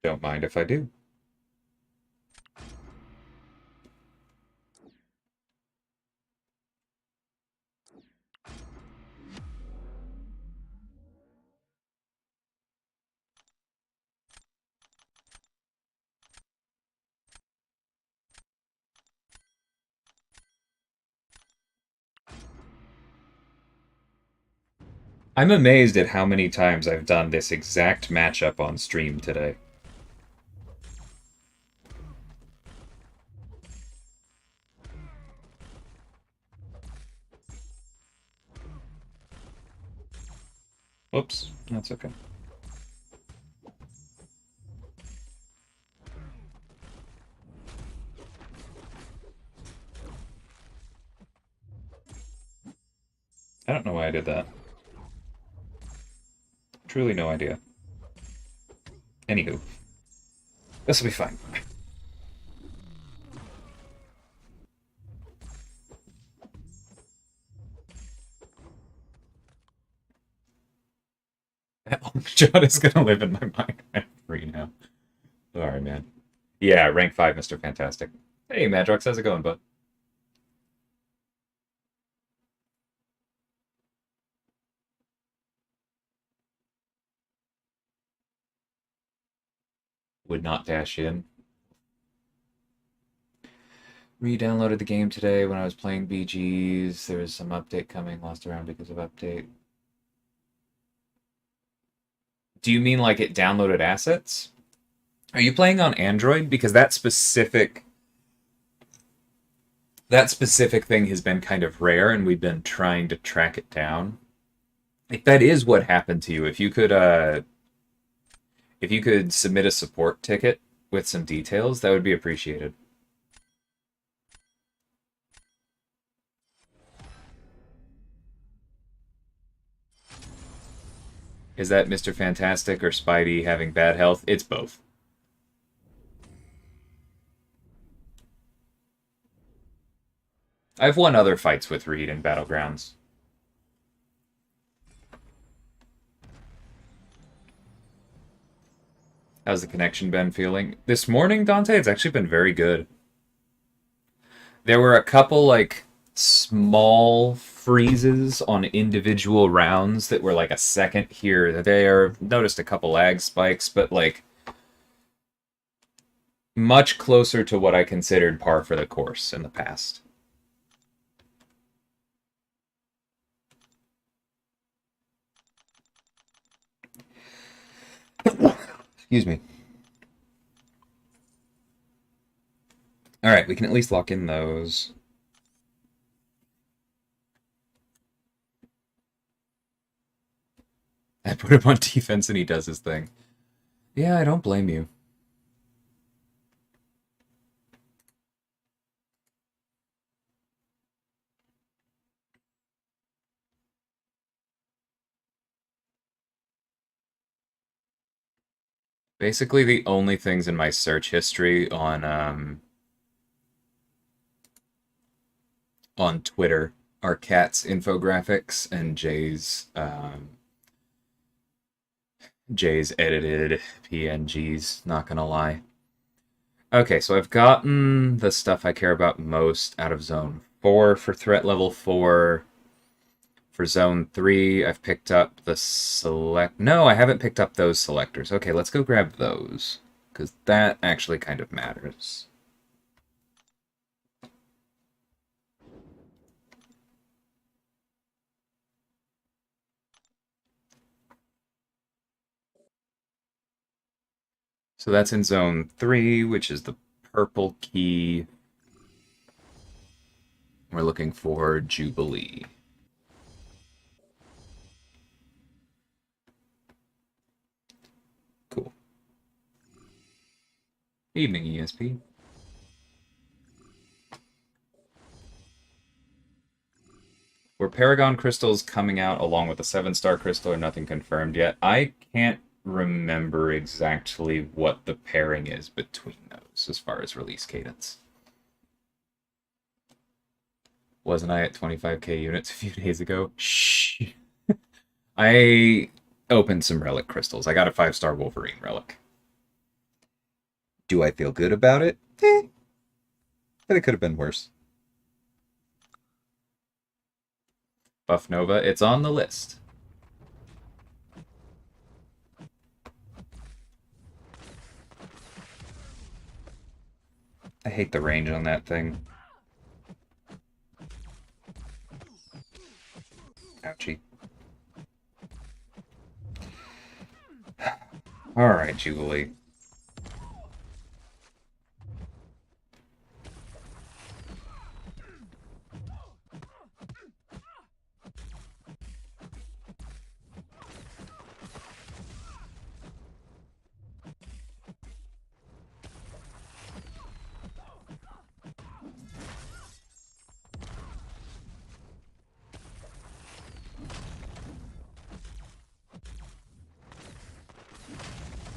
Don't mind if I do. I'm amazed at how many times I've done this exact matchup on stream today. Whoops, that's okay. I don't know why I did that. Truly no idea. Anywho. This will be fine. John is gonna live in my mind. I'm free now. Alright, man. Yeah, rank 5, Mr. Fantastic. Hey, Madrox, how's it going, bud? Would not dash in. Re-downloaded the game today when I was playing BGs. There was some update coming, lost around because of update. Do you mean like it downloaded assets? Are you playing on Android? Because that specific thing has been kind of rare, and we've been trying to track it down. If that is what happened to you, if you could submit a support ticket with some details, that would be appreciated. Is that Mr. Fantastic or Spidey having bad health? It's both. I've won other fights with Reed in Battlegrounds. How's the connection been feeling? This morning, Dante, it's actually been very good. There were a couple, like, small freezes on individual rounds that were like a second here or there. Noticed a couple lag spikes, but, like, much closer to what I considered par for the course in the past. Excuse me. Alright, we can at least lock in those. I put him on defense and he does his thing. Yeah, I don't blame you. Basically, the only things in my search history on Twitter are Cat's infographics and Jay's edited PNGs, not gonna lie. Okay, so I've gotten the stuff I care about most out of Zone 4 for threat level 4. For Zone 3, I've picked up the select... No, I haven't picked up those selectors. Okay, let's go grab those, because that actually kind of matters. So that's in Zone 3, which is the purple key. We're looking for Jubilee. Cool. Evening, ESP. Were Paragon crystals coming out along with the 7-star crystal or nothing confirmed yet? I can't remember exactly what the pairing is between those as far as release cadence. Wasn't I at 25k units a few days ago? Shh. I opened some relic crystals. I got a 5-star Wolverine relic. Do I feel good about it? But it could have been worse. Buff Nova, it's on the list. I hate the range on that thing. Ouchie. Alright, Jubilee.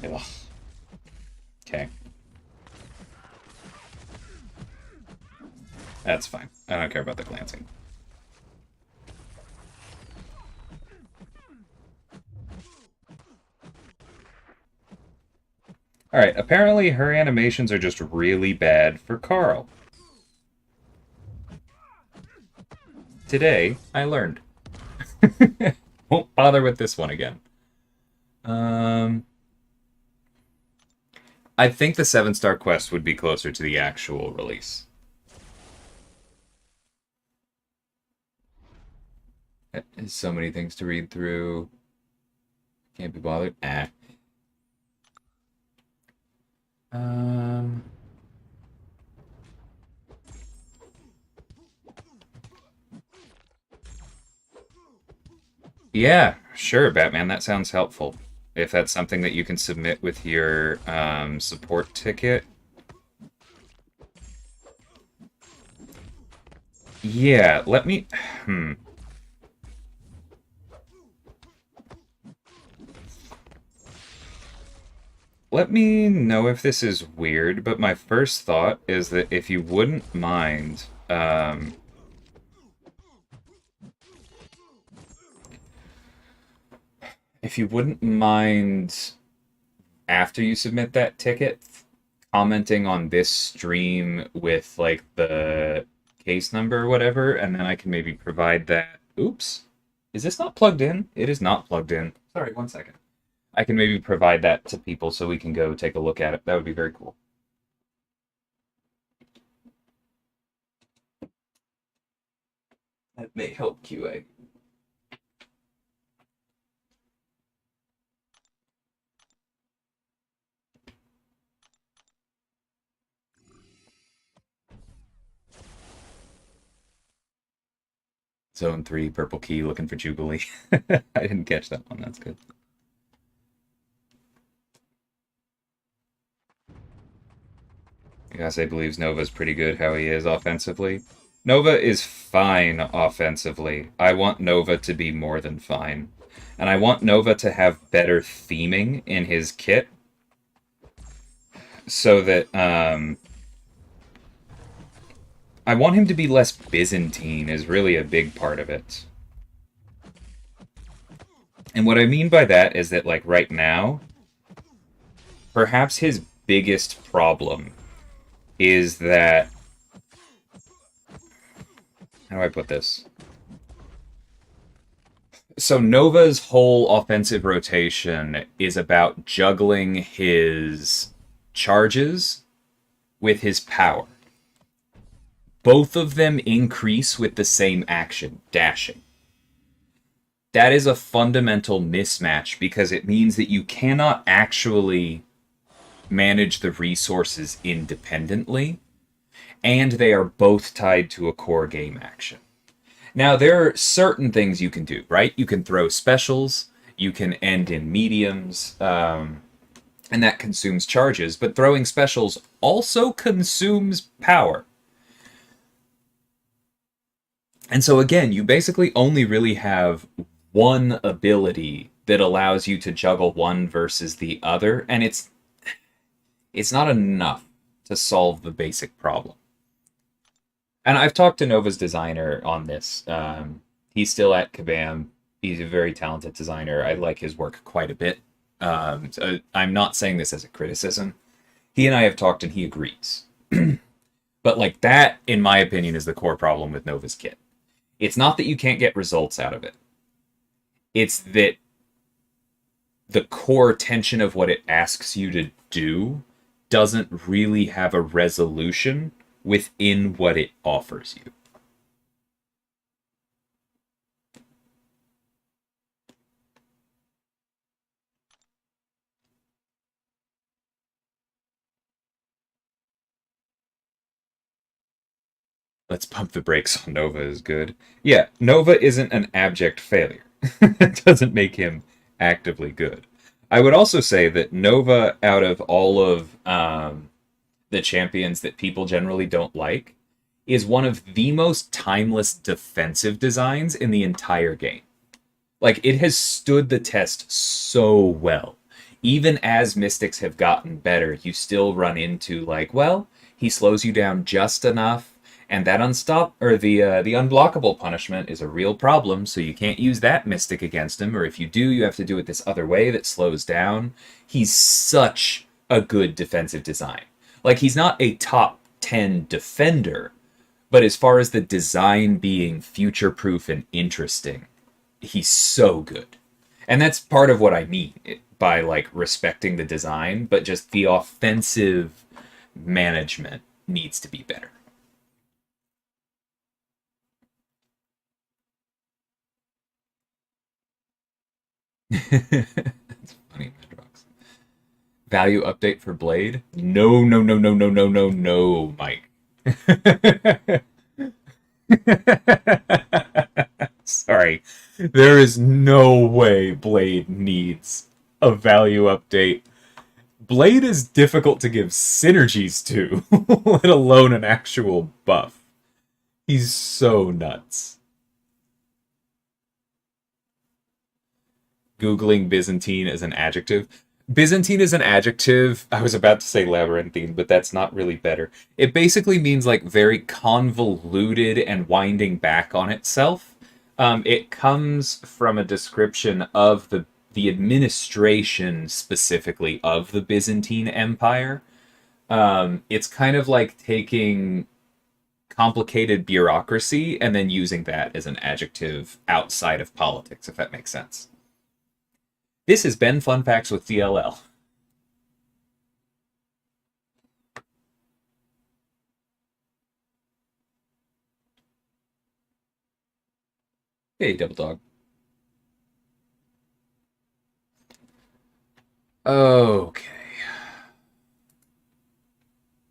Ugh. Okay. That's fine. I don't care about the glancing. Alright, apparently her animations are just really bad for Carl. Today, I learned. Won't bother with this one again. I think the 7-star quest would be closer to the actual release. There's so many things to read through. Can't be bothered. Um... Yeah, sure, Batman. That sounds helpful. If that's something that you can submit with your support ticket. Yeah, let me... Let me know if this is weird, but my first thought is that if you wouldn't mind... if you wouldn't mind, after you submit that ticket, commenting on this stream with, like, the case number or whatever, and then I can maybe provide that. Oops. Is this not plugged in? It is not plugged in. Sorry, 1 second. I can maybe provide that to people so we can go take a look at it. That would be very cool. That may help QA. Zone 3, purple key, looking for Jubilee. I didn't catch that one. That's good. Yase believes Nova's pretty good how he is offensively. Nova is fine offensively. I want Nova to be more than fine. And I want Nova to have better theming in his kit. So that, I want him to be less Byzantine is really a big part of it. And what I mean by that is that, like, right now, perhaps his biggest problem is that... How do I put this? So Nova's whole offensive rotation is about juggling his charges with his power. Both of them increase with the same action, dashing. That is a fundamental mismatch because it means that you cannot actually manage the resources independently, and they are both tied to a core game action. Now, there are certain things you can do, right? You can throw specials, you can end in mediums, and that consumes charges, but throwing specials also consumes power. And so again, you basically only really have one ability that allows you to juggle one versus the other, and it's not enough to solve the basic problem. And I've talked to Nova's designer on this. He's still at Kabam. He's a very talented designer. I like his work quite a bit. So I'm not saying this as a criticism. He and I have talked and he agrees. But like that, in my opinion, is the core problem with Nova's kit. It's not that you can't get results out of it. It's that the core tension of what it asks you to do doesn't really have a resolution within what it offers you. Let's pump the brakes on Nova is good. Yeah, Nova isn't an abject failure. It doesn't make him actively good. I would also say that Nova, out of all of the champions that people generally don't like, is one of the most timeless defensive designs in the entire game. Like, it has stood the test so well. Even as Mystics have gotten better, you still run into, like, well, he slows you down just enough, and that the unblockable punishment is a real problem, so you can't use that Mystic against him, or if you do, you have to do it this other way that slows down. He's such a good defensive design. Like, he's not a top 10 defender, but as far as the design being future proof and interesting, he's so good. And that's part of what I mean by like respecting the design, but just the offensive management needs to be better. That's funny, Madrox. Value update for Blade? No, no, no, no, no, no, no, no, Mike. Sorry. There is no way Blade needs a value update. Blade is difficult to give synergies to, let alone an actual buff. He's so nuts. Googling Byzantine as an adjective. Byzantine is an adjective. I was about to say labyrinthine, but that's not really better. It basically means like very convoluted and winding back on itself. It comes from a description of the administration specifically of the Byzantine Empire. It's kind of like taking complicated bureaucracy and then using that as an adjective outside of politics, if that makes sense. This has been Fun Facts with DLL. Hey, Double Dog. Okay.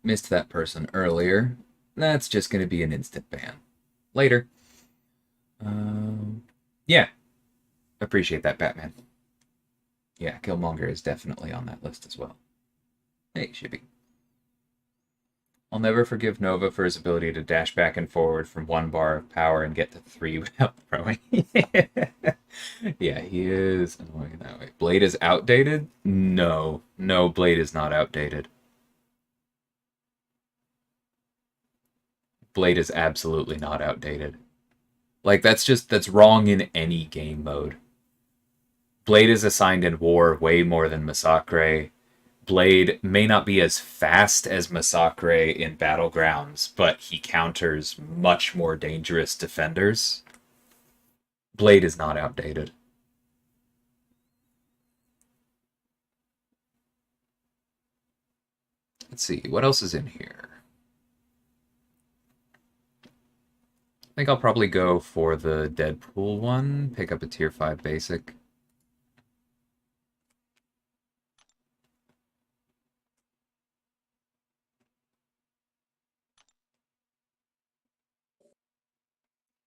Missed that person earlier. That's just going to be an instant ban. Later. Yeah. Appreciate that, Batman. Yeah, Killmonger is definitely on that list as well. Hey, Shippy. I'll never forgive Nova for his ability to dash back and forward from one bar of power and get to 3 without throwing. Yeah, he is annoying that way. Blade is outdated? No. No, Blade is not outdated. Blade is absolutely not outdated. Like, that's wrong in any game mode. Blade is assigned in war way more than Massacre. Blade may not be as fast as Massacre in Battlegrounds, but he counters much more dangerous defenders. Blade is not outdated. Let's see, what else is in here? I think I'll probably go for the Deadpool one, pick up a tier 5 basic.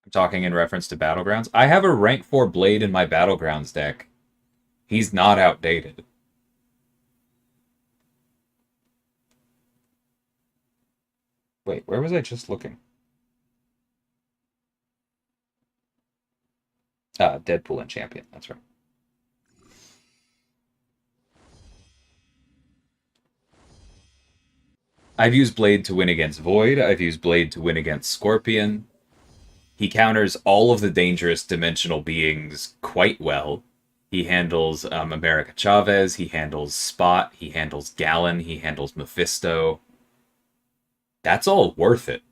I'm talking in reference to Battlegrounds. I have a rank 4 Blade in my Battlegrounds deck. He's not outdated. Wait, where was I just looking? Deadpool and Champion, that's right. I've used Blade to win against Void. I've used Blade to win against Scorpion. He counters all of the dangerous dimensional beings quite well. He handles America Chavez. He handles Spot. He handles Gallon. He handles Mephisto. That's all worth it.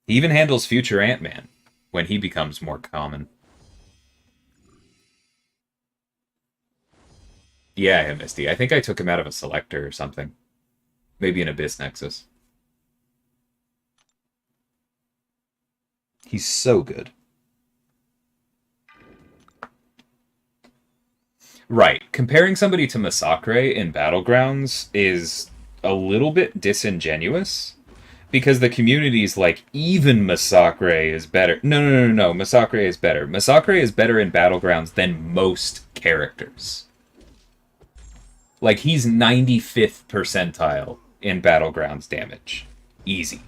He even handles future Ant-Man when he becomes more common. Yeah, Misty. I think I took him out of a selector or something. Maybe in Abyss Nexus. He's so good. Right. Comparing somebody to Massacre in Battlegrounds is a little bit disingenuous because the community's like, even Massacre is better. No, no, no, no, no. Massacre is better. Massacre is better in Battlegrounds than most characters. Like, he's 95th percentile in Battlegrounds damage. Easy.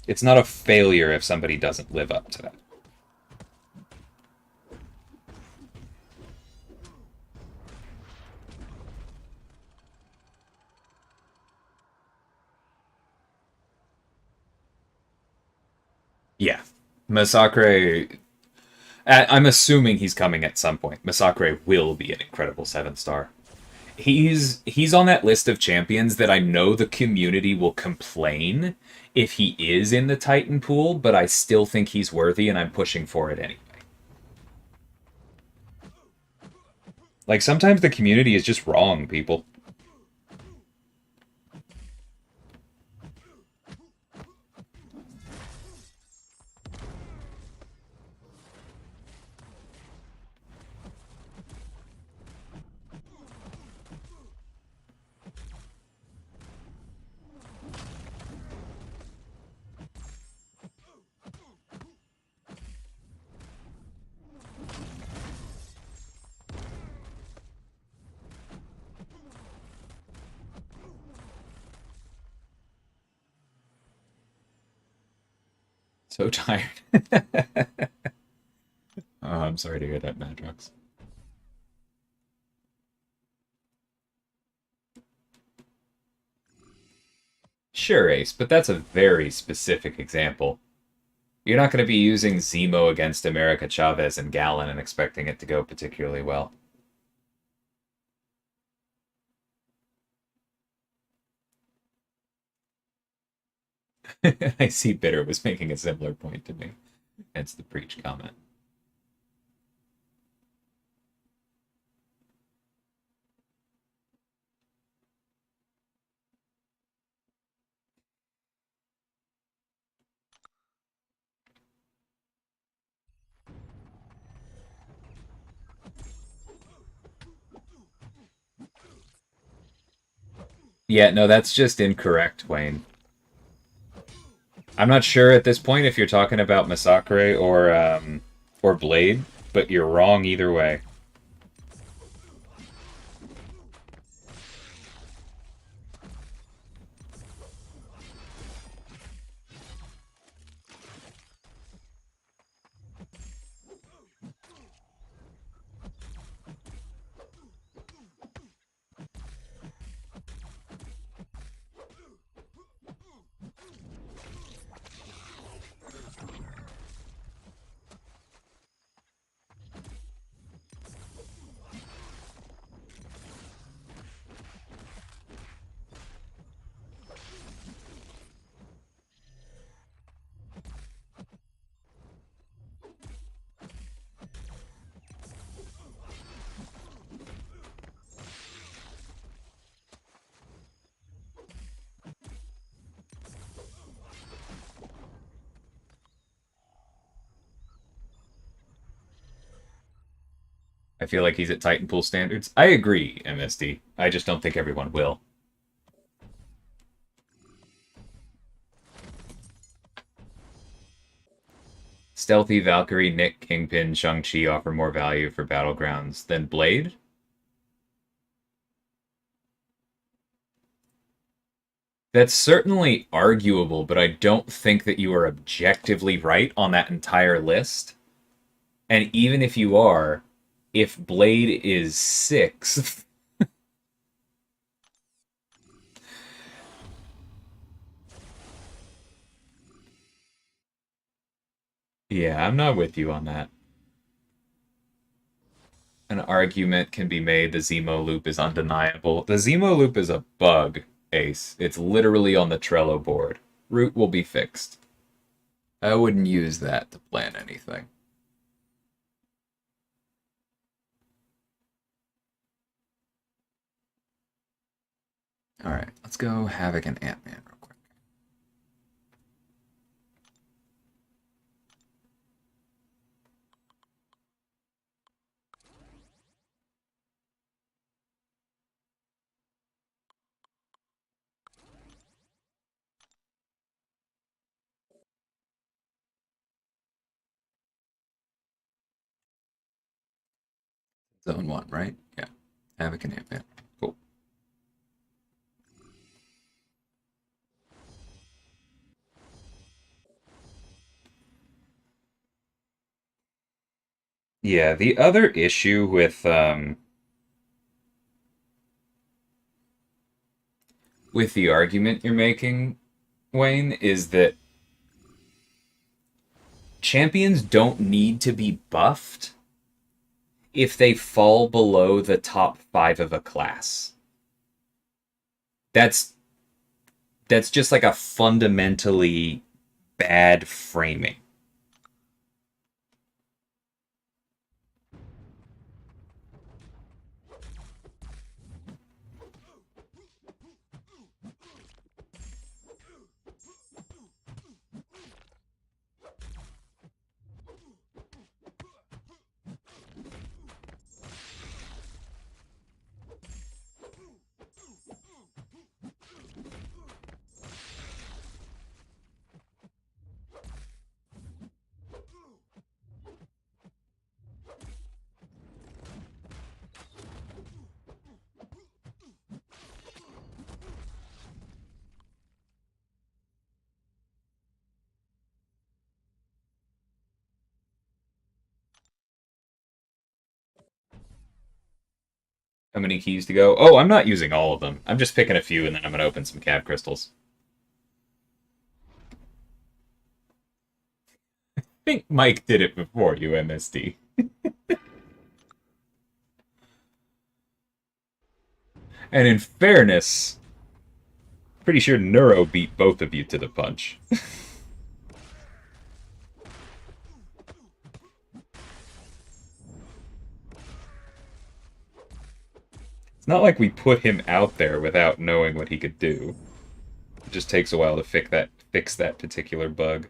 It's not a failure if somebody doesn't live up to that. Masacre, I'm assuming he's coming at some point. Masacre will be an incredible 7-star. He's on that list of champions that I know the community will complain if he is in the Titan pool, but I still think he's worthy and I'm pushing for it anyway. Like, sometimes the community is just wrong, people. So tired. Oh, I'm sorry to hear that, Madrox. Sure, Ace, but that's a very specific example. You're not going to be using Zemo against America Chavez and Gallon and expecting it to go particularly well. I see Bitter was making a similar point to me. Hence the preach comment. Yeah, no, that's just incorrect, Wayne. I'm not sure at this point if you're talking about Masacre or Blade, but you're wrong either way. I feel like he's at Titanpool standards. I agree, MSD. I just don't think everyone will. Stealthy, Valkyrie, Nick, Kingpin, Shang-Chi offer more value for Battlegrounds than Blade? That's certainly arguable, but I don't think that you are objectively right on that entire list. And even if you are, if Blade is 6th, yeah, I'm not with you on that. An argument can be made the Zemo loop is undeniable. The Zemo loop is a bug, Ace. It's literally on the Trello board. Root will be fixed. I wouldn't use that to plan anything. Alright, let's go Havoc and Ant-Man real quick. Zone 1, right? Yeah. Havoc and Ant-Man. Cool. Yeah, the other issue with the argument you're making, Wayne, is that champions don't need to be buffed if they fall below the top 5 of a class. That's just like a fundamentally bad framing. How many keys to go? Oh, I'm not using all of them. I'm just picking a few and then I'm going to open some cab crystals. I think Mike did it before you, MSD. And in fairness, pretty sure Neuro beat both of you to the punch. It's not like we put him out there without knowing what he could do. It just takes a while to fix that particular bug.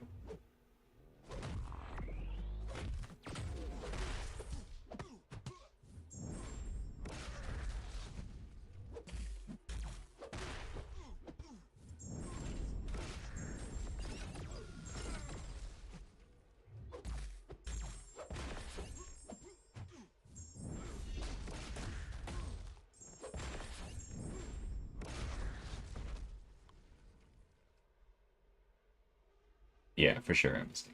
Yeah, for sure, MSD.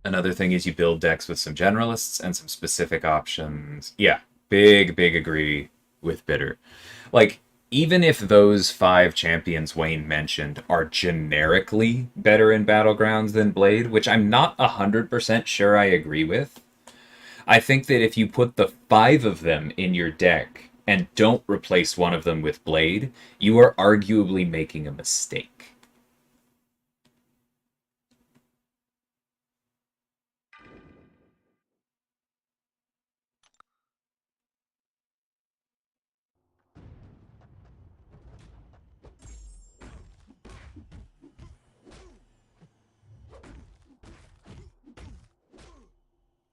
Another thing is you build decks with some generalists and some specific options. Yeah, big agree with Bitter. Like, even if those 5 champions Wayne mentioned are generically better in Battlegrounds than Blade, which I'm not 100% sure I agree with, I think that if you put the 5 of them in your deck and don't replace one of them with Blade, you are arguably making a mistake.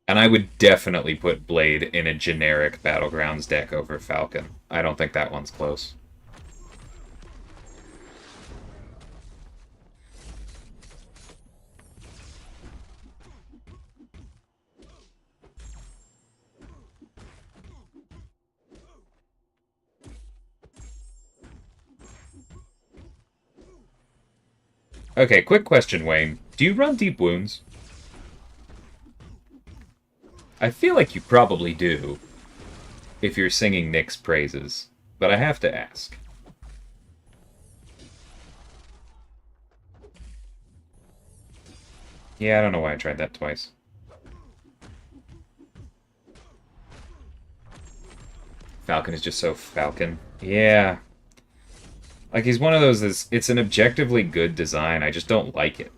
And I would definitely put Blade in a generic Battlegrounds deck over Falcon. I don't think that one's close. Okay, quick question, Wayne. Do you run Deep Wounds? I feel like you probably do, if you're singing Nick's praises, but I have to ask. Yeah, I don't know why I tried that twice. Falcon is just so Falcon. Yeah. Like, he's one of those that's, it's an objectively good design, I just don't like it.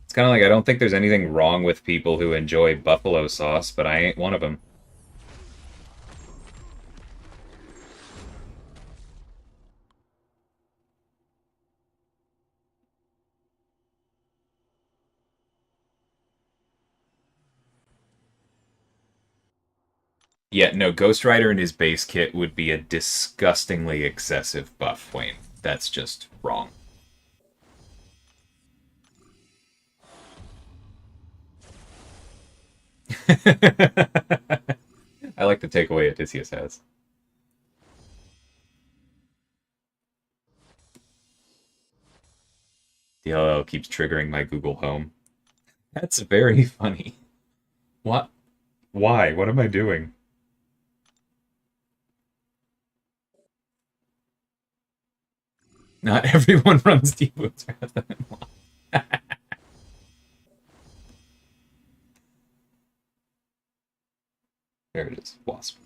It's kind of like I don't think there's anything wrong with people who enjoy buffalo sauce, but I ain't one of them. Yeah, no, Ghost Rider in his base kit would be a disgustingly excessive buff, Wayne. That's just wrong. I like the takeaway Odysseus has. DLL keeps triggering my Google Home. That's very funny. What? Why? What am I doing? Not everyone runs deep wounds rather than one. There it is. Wasp.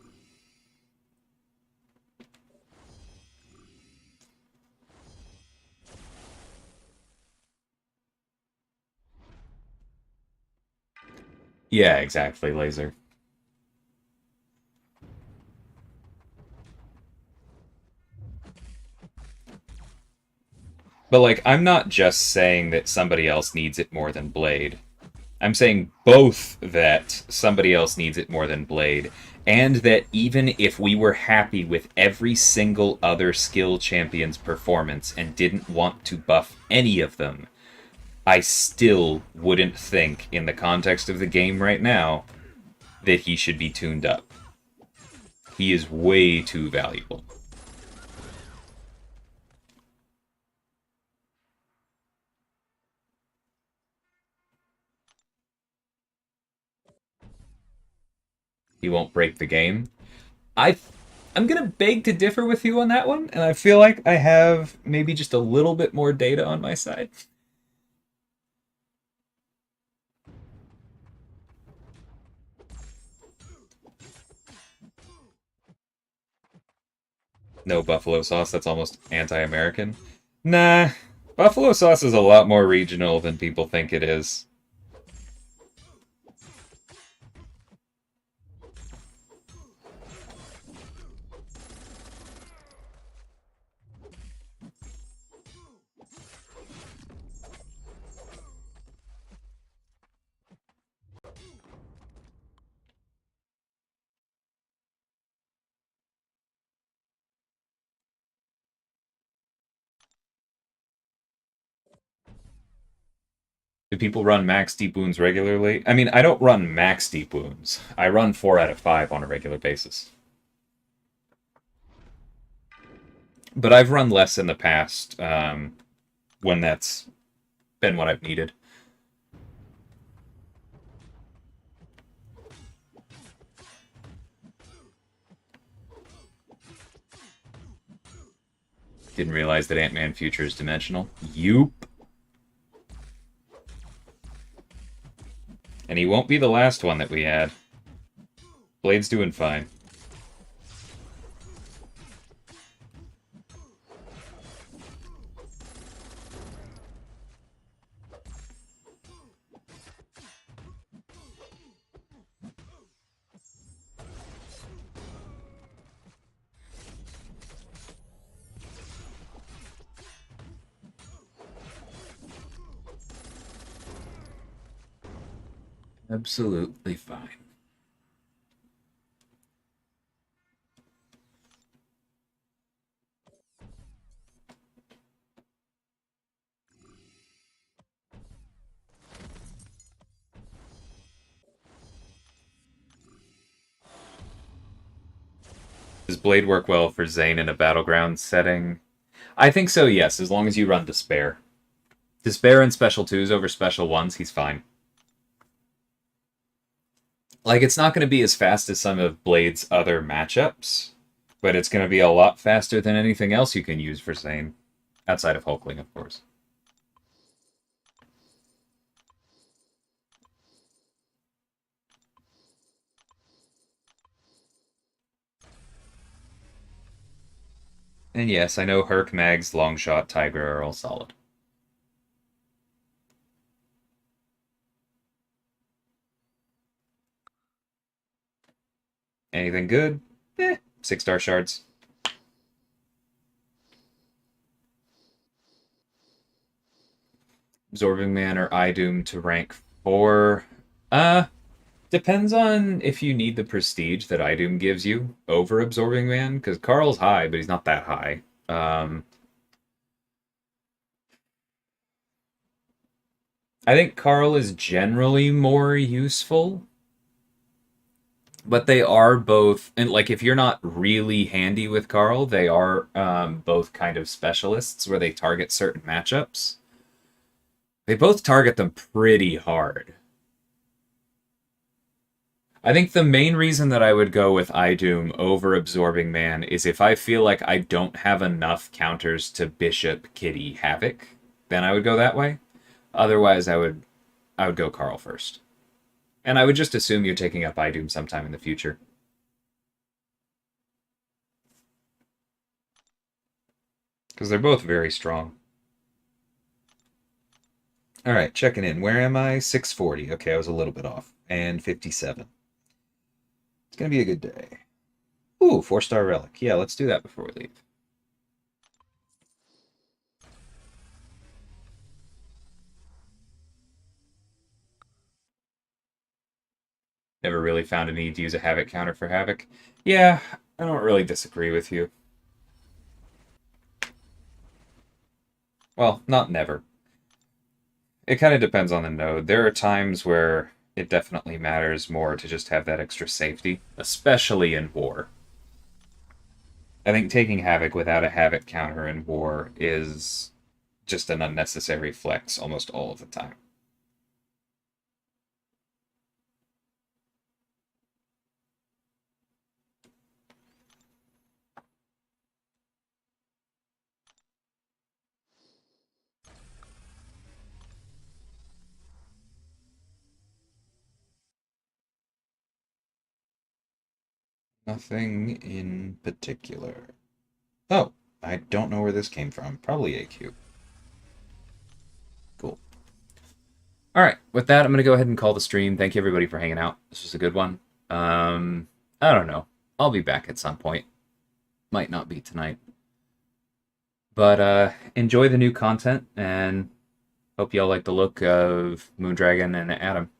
Yeah, exactly, laser. But like, I'm not just saying that somebody else needs it more than Blade. I'm saying both that somebody else needs it more than Blade, and that even if we were happy with every single other skill champion's performance and didn't want to buff any of them, I still wouldn't think, in the context of the game right now, that he should be tuned up. He is way too valuable. He won't break the game. I I'm gonna beg to differ with you on that one, and I feel like I have maybe just a little bit more data on my side. No buffalo sauce, that's almost anti-American. Nah, buffalo sauce is a lot more regional than people think it is. Do people run max deep wounds regularly? I mean, I don't run max deep wounds. I run 4 out of 5 on a regular basis. But I've run less in the past when that's been what I've needed. Didn't realize that Ant-Man Future is dimensional. Yoop. And he won't be the last one that we had. Blade's doing fine. Absolutely fine. Does Blade work well for Zane in a Battlegrounds setting? I think so, yes, as long as you run Despair. Despair and Special 2s over Special 1s, he's fine. Like, it's not going to be as fast as some of Blade's other matchups, but it's going to be a lot faster than anything else you can use for Zane. Outside of Hulkling, of course. And yes, I know Herc, Mags, Longshot, Tiger are all solid. Anything good? 6-star shards. Absorbing Man or Doom to rank 4. Depends on if you need the prestige that Doom gives you over Absorbing Man, because Carl's high, but he's not that high. I think Carl is generally more useful, but they are both, and like if you're not really handy with Carl, they are both kind of specialists where they target certain matchups. They both target them pretty hard. I think the main reason that I would go with Idoom over Absorbing Man is if I feel like I don't have enough counters to Bishop, Kitty, Havoc, then I would go that way. Otherwise, I would go Carl first. And I would just assume you're taking up Idoom sometime in the future. Because they're both very strong. Alright, checking in. Where am I? 640. Okay, I was a little bit off. And 57. It's going to be a good day. Ooh, 4-star relic. Yeah, let's do that before we leave. Never really found a need to use a Havoc counter for Havoc. Yeah, I don't really disagree with you. Well, not never. It kind of depends on the node. There are times where it definitely matters more to just have that extra safety, especially in war. I think taking Havoc without a Havoc counter in war is just an unnecessary flex almost all of the time. Nothing in particular. Oh, I don't know where this came from. Probably AQ. Cool. All right, with that, I'm going to go ahead and call the stream. Thank you, everybody, for hanging out. This was a good one. I don't know. I'll be back at some point. Might not be tonight. But enjoy the new content, and hope y'all like the look of Moondragon and Adam.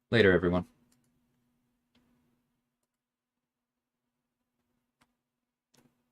Later, everyone.